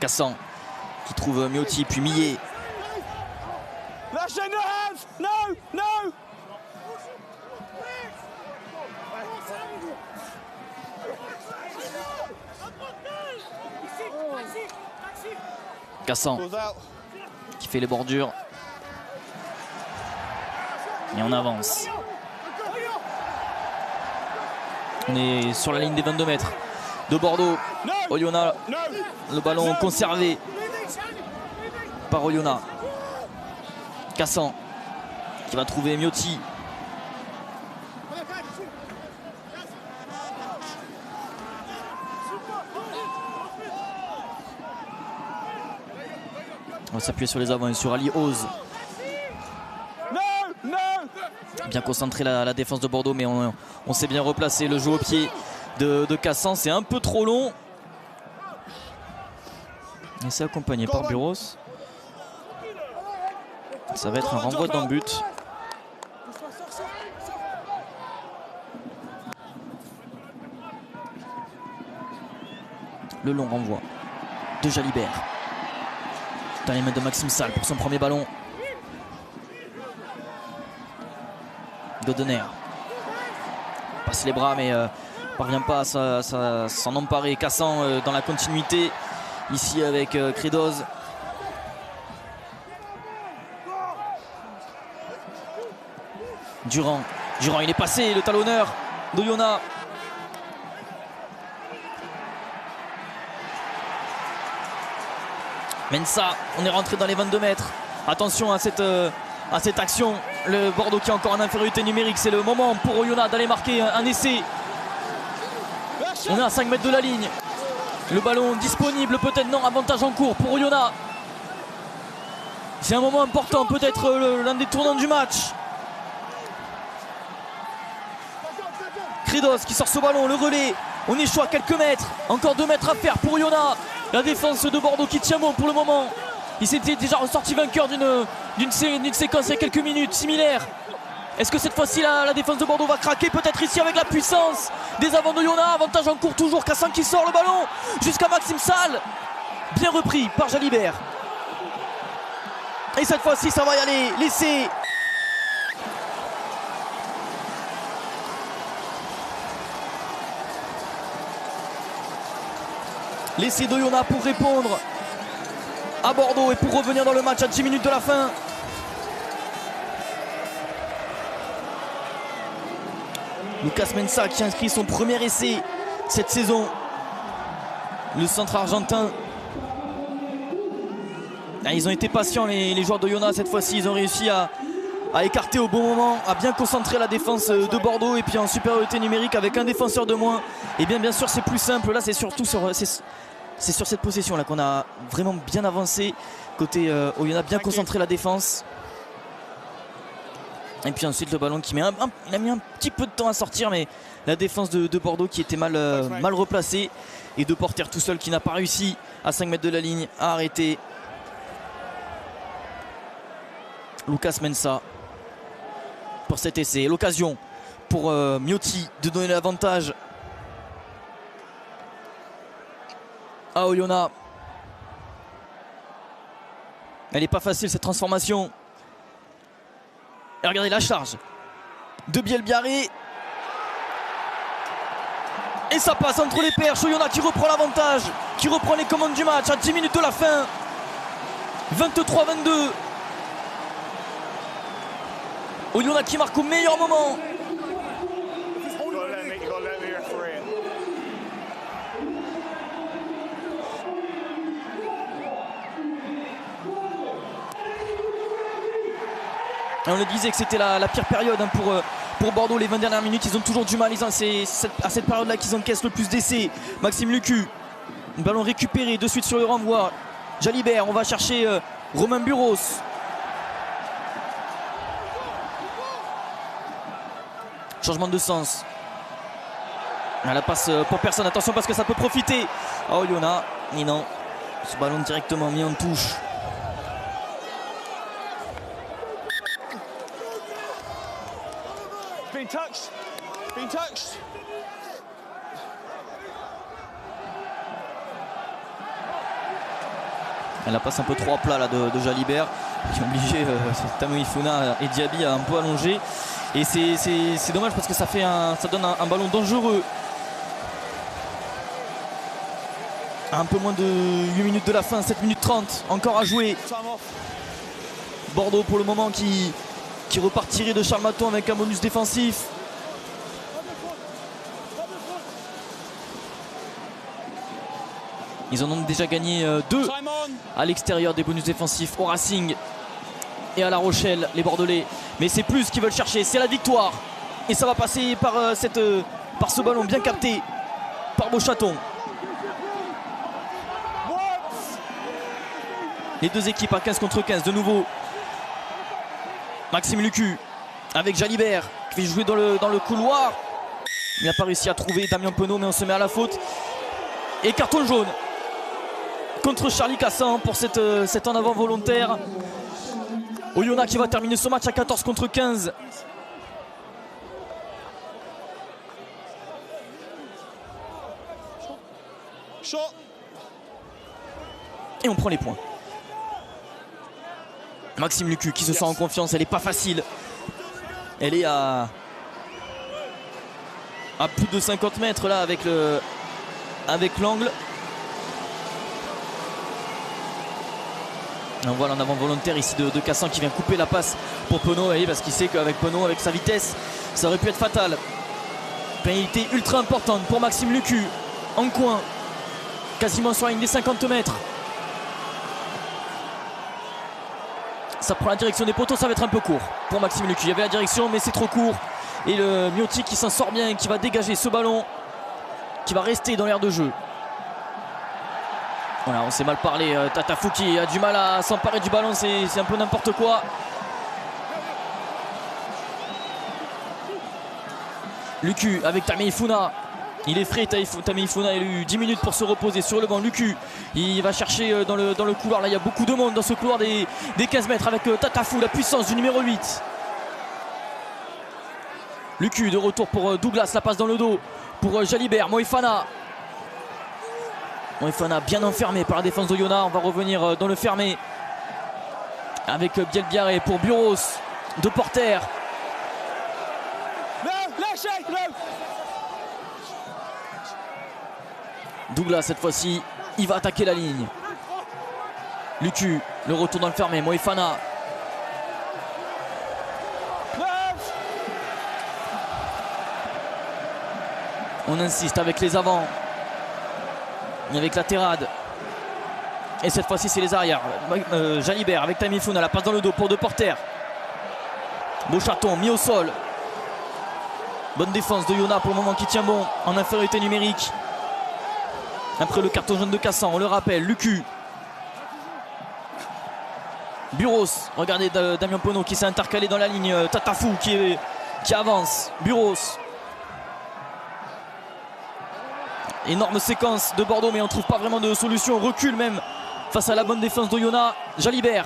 [SPEAKER 1] Cassan qui trouve Miotti puis Millet. Cassan qui fait les bordures. Et on avance. On est sur la ligne des 22 mètres de Bordeaux. Oyonnax, le ballon conservé par Oyonnax. Cassan qui va trouver Miotti. On va s'appuyer sur les avants et sur Ali Oz. Bien concentré la défense de Bordeaux, mais on s'est bien replacé. Le jeu au pied de Cassan, c'est un peu trop long. Et c'est accompagné par Buros. Ça va être un renvoi dans le but. Le long renvoi de Jalibert. Dans les mains de Maxime Salle pour son premier ballon. Godener passe les bras mais parvient pas à s'en emparer. Cassan dans la continuité ici avec Credoz. Durand il est passé, le talonneur d'Oyonnax. Mensa, on est rentré dans les 22 mètres. Attention à cette action. Le Bordeaux qui est encore en infériorité numérique. C'est le moment pour Oyonnax d'aller marquer un essai. On est à 5 mètres de la ligne. Le ballon disponible, peut-être non. Avantage en cours pour Oyonnax. C'est un moment important, peut-être l'un des tournants du match. Kridos qui sort ce ballon, le relais. On est chaud à quelques mètres. Encore 2 mètres à faire pour Oyonnax. La défense de Bordeaux qui tient bon pour le moment. Il s'était déjà ressorti vainqueur d'une séquence il y a quelques minutes similaire. Est-ce que cette fois-ci la défense de Bordeaux va craquer? Peut-être ici avec la puissance des avants de Oyonnax. Avantage en cours toujours. Cassan qui sort le ballon jusqu'à Maxime Salle. Bien repris par Jalibert. Et cette fois-ci ça va y aller. L'essai. L'essai d'Oyonnax pour répondre à Bordeaux et pour revenir dans le match à 10 minutes de la fin. Lucas Mensah qui inscrit son premier essai cette saison. Le centre argentin. Ils ont été patients les joueurs d'Oyonnax cette fois-ci. Ils ont réussi à écarter au bon moment, à bien concentrer la défense de Bordeaux. Et puis en supériorité numérique avec un défenseur de moins. Et bien sûr c'est plus simple. Là c'est surtout c'est sur cette possession là qu'on a vraiment bien avancé. Côté Oyonnax, bien concentré la défense. Et puis ensuite le ballon qui il a mis un petit peu de temps à sortir, mais la défense de Bordeaux qui était mal replacée. Et De Porter tout seul qui n'a pas réussi à 5 mètres de la ligne à arrêter. Lucas Mensah pour cet essai. L'occasion pour Miotti de donner l'avantage à Oyonnax. Elle n'est pas facile cette transformation. Et regardez la charge de Bielbiarré. Et ça passe entre les perches. Oyonnax qui reprend l'avantage, qui reprend les commandes du match à 10 minutes de la fin. 23-22. Oyonnax qui marque au meilleur moment. Et on le disait que c'était la pire période pour Bordeaux. Les 20 dernières minutes, ils ont toujours du mal. C'est à cette période-là qu'ils encaissent le plus d'essais. Maxime Lucu, un ballon récupéré de suite sur le renvoi. Jalibert, on va chercher Romain Buros. Changement de sens. La passe pour personne. Attention parce que ça peut profiter à Oyonnax. Et non, ce ballon directement mis en touche.
[SPEAKER 2] Been touched.
[SPEAKER 1] La passe un peu trop à plat là de Jalibert qui a obligé Tamoui Funa et Diaby à un peu allonger. Et c'est dommage parce que ça donne un ballon dangereux. À un peu moins de 8 minutes de la fin, 7 minutes 30 encore à jouer. Bordeaux pour le moment qui repartirait de Charles Maton avec un bonus défensif. Ils en ont déjà gagné 2 à l'extérieur des bonus défensifs au Racing et à La Rochelle, les Bordelais. Mais c'est plus ce qu'ils veulent chercher, c'est la victoire. Et ça va passer par ce ballon bien capté par Beauchaton. Les deux équipes à 15 contre 15 de nouveau. Maxime Lucu avec Jalibert qui fait jouer dans le couloir. Il n'a pas réussi à trouver Damien Penaud, mais on se met à la faute. Et carton jaune contre Charlie Cassan pour cet en avant volontaire. Oyonnax qui va terminer ce match à 14 contre 15. Et on prend les points. Maxime Lucu qui se sent en confiance, elle n'est pas facile. Elle est à plus de 50 mètres là avec l'angle. On voit en avant volontaire ici de Cassan qui vient couper la passe pour Penaud, parce qu'il sait qu'avec Penaud, avec sa vitesse, ça aurait pu être fatal. Pénalité ultra importante pour Maxime Lucu en coin, quasiment sur la ligne des 50 mètres. Ça prend la direction des poteaux, ça va être un peu court pour Maxime Lucu. Il y avait la direction mais c'est trop court. Et le Miotti qui s'en sort bien, qui va dégager ce ballon, qui va rester dans l'aire de jeu. Voilà, on s'est mal parlé. Tatafou qui a du mal à s'emparer du ballon, c'est un peu n'importe quoi. Lucu avec Tameifuna. Il est frais, Tameifuna. Il a eu 10 minutes pour se reposer sur le banc. Lucu, il va chercher dans le couloir. Là, il y a beaucoup de monde dans ce couloir des 15 mètres avec Tatafou, la puissance du numéro 8. Lucu de retour pour Douglas, la passe dans le dos pour Jalibert. Moefana bien enfermé par la défense d'Oyonnax. On va revenir dans le fermé avec Bielbiaré pour Buros. De Porter. Douglas cette fois-ci, il va attaquer la ligne. Lucu, le retour dans le fermé. Moefana. On insiste avec les avants. Avec la Terrade. Et cette fois-ci c'est les arrières. Jalibert avec Tameifuna, la passe dans le dos pour De Porter. Beau chaton mis au sol. Bonne défense de Yona pour le moment qui tient bon en infériorité numérique. Après le carton jaune de Cassan, on le rappelle, Lucu. Buros, regardez Damien Penaud qui s'est intercalé dans la ligne. Tatafou qui avance. Buros. Énorme séquence de Bordeaux, mais on ne trouve pas vraiment de solution. Recule même face à la bonne défense d'Oyonnax. Jalibert.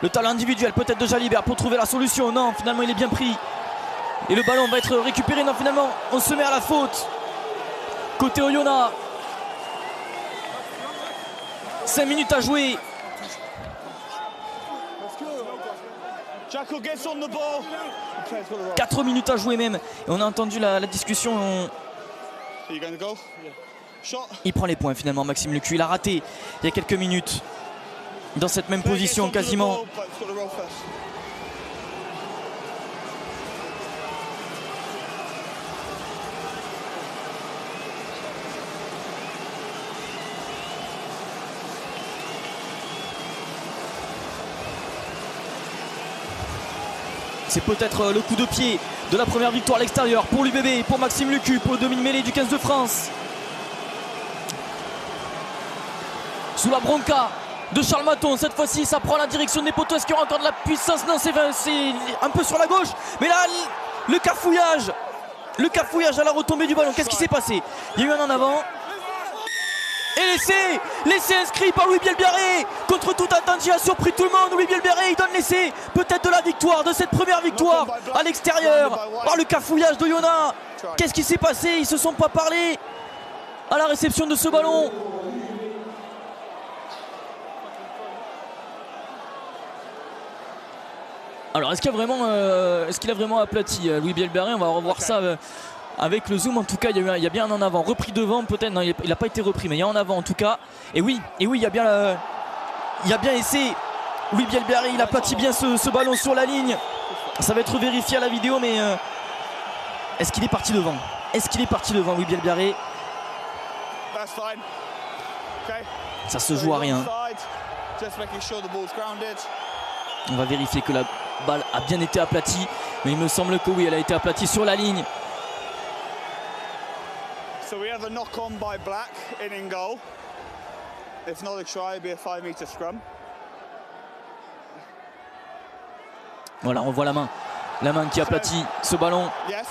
[SPEAKER 1] Le talent individuel peut-être de Jalibert pour trouver la solution. Non, finalement il est bien pris. Et le ballon va être récupéré. Non, finalement on se met à la faute. Côté Oyonnax. 5 minutes à jouer.
[SPEAKER 2] Jackal gets on the ball.
[SPEAKER 1] 4 minutes à jouer même. Et on a entendu la discussion. Il prend les points finalement, Maxime Lucu. Il a raté il y a quelques minutes dans cette même position quasiment. C'est peut-être le coup de pied de la première victoire à l'extérieur pour l'UBB, pour Maxime Lucu, pour le demi-mêlée du 15 de France. Sous la bronca de Charles Maton, cette fois-ci ça prend la direction des poteaux. Est-ce qu'il y aura encore de la puissance? Non, c'est un peu sur la gauche. Mais là, le cafouillage à la retombée du ballon. Qu'est-ce qui s'est passé? Il y a eu un en avant. Et l'essai inscrit par Louis Bielbiaré. Contre toute attente, il a surpris tout le monde. Louis Bielbiaré, il donne l'essai peut-être de la victoire, de cette première victoire à l'extérieur. Oh, le cafouillage de Yona. Qu'est-ce qui s'est passé? Ils se sont pas parlé à la réception de ce ballon. Alors est-ce qu'il a vraiment aplati Louis Bielbiaré? On va revoir ça avec le zoom. En tout cas il y a bien un en avant, repris devant peut-être. Non, il n'a pas été repris, mais il y a un en avant en tout cas. Et oui il y a bien essai. Louis Bielbiaré, il aplatit bien ce ballon sur la ligne. Ça va être vérifié à la vidéo, mais est-ce qu'il est parti devant? Louis Bielbiaré? Ça se joue à rien. On va vérifier que la balle a bien été aplatie, mais il me semble que oui, elle a été aplatie sur la ligne.
[SPEAKER 2] So we have a knock on by Black in goal. If not a try, it'll be a 5-meter scrum.
[SPEAKER 1] Voilà, on voit la main qui aplatit ce ballon.
[SPEAKER 2] Yes.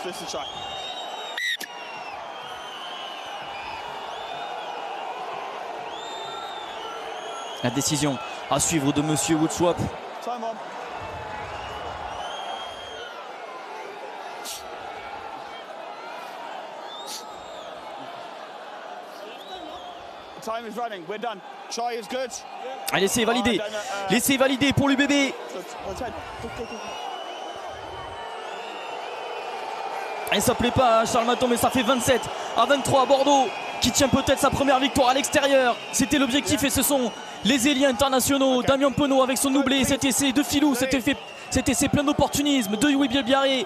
[SPEAKER 2] So it's a try.
[SPEAKER 1] La décision à suivre de Monsieur Woodswap.
[SPEAKER 2] Time on. Time is running. We're done. Try is good.
[SPEAKER 1] Ah, l'essai est validé. L'essai est validé pour l'UBB. Et ça plaît pas à Charles Maton, mais ça fait 27 à 23 à Bordeaux, qui tient peut-être sa première victoire à l'extérieur. C'était l'objectif et ce sont les ailiers internationaux. Damien Penaud avec son doublé, cet essai de Filou, cet essai plein d'opportunisme de Louis Bielbiaré,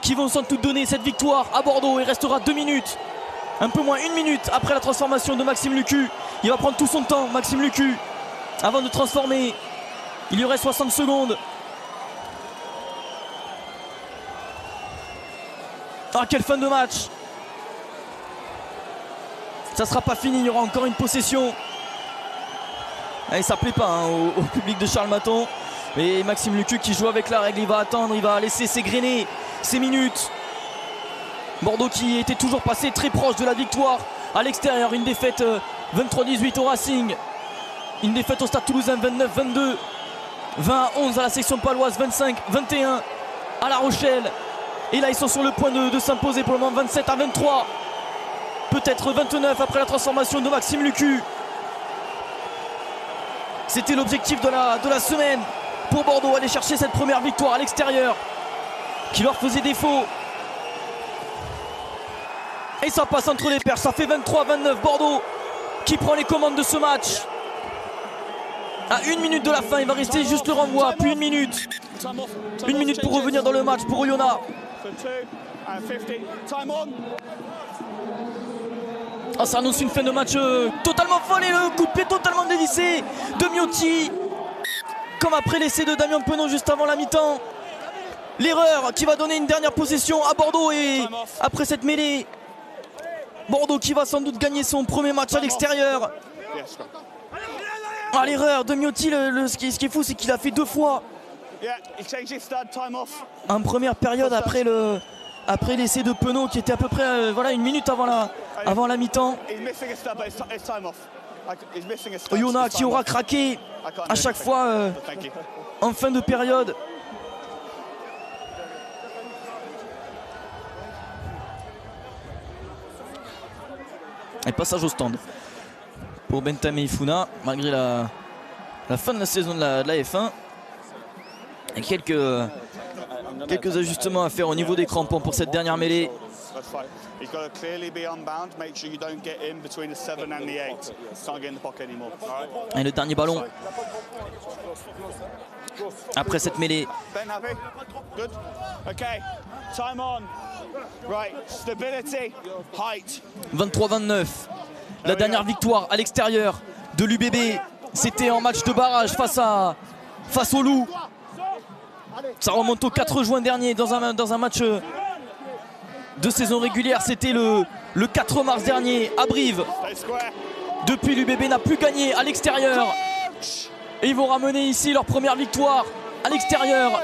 [SPEAKER 1] qui vont sans doute donner cette victoire à Bordeaux. Il restera 2 minutes, un peu moins 1 minute après la transformation de Maxime Lucu. Il va prendre tout son temps, Maxime Lucu, avant de transformer. Il y aurait 60 secondes. Ah, quelle fin de match! Ça ne sera pas fini, il y aura encore une possession. Et ça ne plaît pas hein, au public de Charles Maton. Et Maxime Lucu qui joue avec la règle, il va attendre, il va laisser s'égrener ces minutes. Bordeaux qui était toujours passé très proche de la victoire à l'extérieur. Une défaite 23-18 au Racing. Une défaite au Stade Toulousain 29-22. 20-11 à la section paloise, 25-21 à La Rochelle. Et là ils sont sur le point de s'imposer pour le moment, 27-23. Peut-être 29 après la transformation de Maxime Lucu. C'était l'objectif de la semaine pour Bordeaux, aller chercher cette première victoire à l'extérieur qui leur faisait défaut. Et ça passe entre les perches, ça fait 23-29. Bordeaux qui prend les commandes de ce match. À 1 minute de la fin, il va rester juste le renvoi, puis 1 minute. 1 minute pour revenir dans le match pour Oyonnax. Oh, ça annonce une fin de match totalement folle et le coup de pied totalement dévissé de Miotti. Comme après l'essai de Damien Penaud juste avant la mi-temps. L'erreur qui va donner une dernière possession à Bordeaux et après cette mêlée, Bordeaux qui va sans doute gagner son premier match à l'extérieur. Ah, l'erreur de Miotti, ce qui est fou c'est qu'il a fait 2 fois en première période après l'essai de Penaud qui était à peu près voilà, 1 minute avant la mi-temps. Oyonnax qui aura craqué à chaque fois en fin de période. Et passage au stand pour Bentham et Ifuna malgré la fin de la saison de la F1. Et quelques ajustements à faire au niveau des crampons pour cette dernière mêlée. Et le dernier ballon après cette mêlée. 23-29. La dernière victoire à l'extérieur de l'UBB, c'était en match de barrage face au Loup. Ça remonte au 4 juin dernier dans un match de saison régulière. C'était le 4 mars dernier à Brive. Depuis, l'UBB n'a plus gagné à l'extérieur. Et ils vont ramener ici leur première victoire à l'extérieur.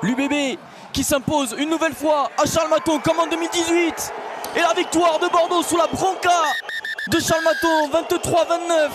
[SPEAKER 1] L'UBB qui s'impose une nouvelle fois à Charles Maton comme en 2018. Et la victoire de Bordeaux sous la bronca de Charles Maton, 23-29.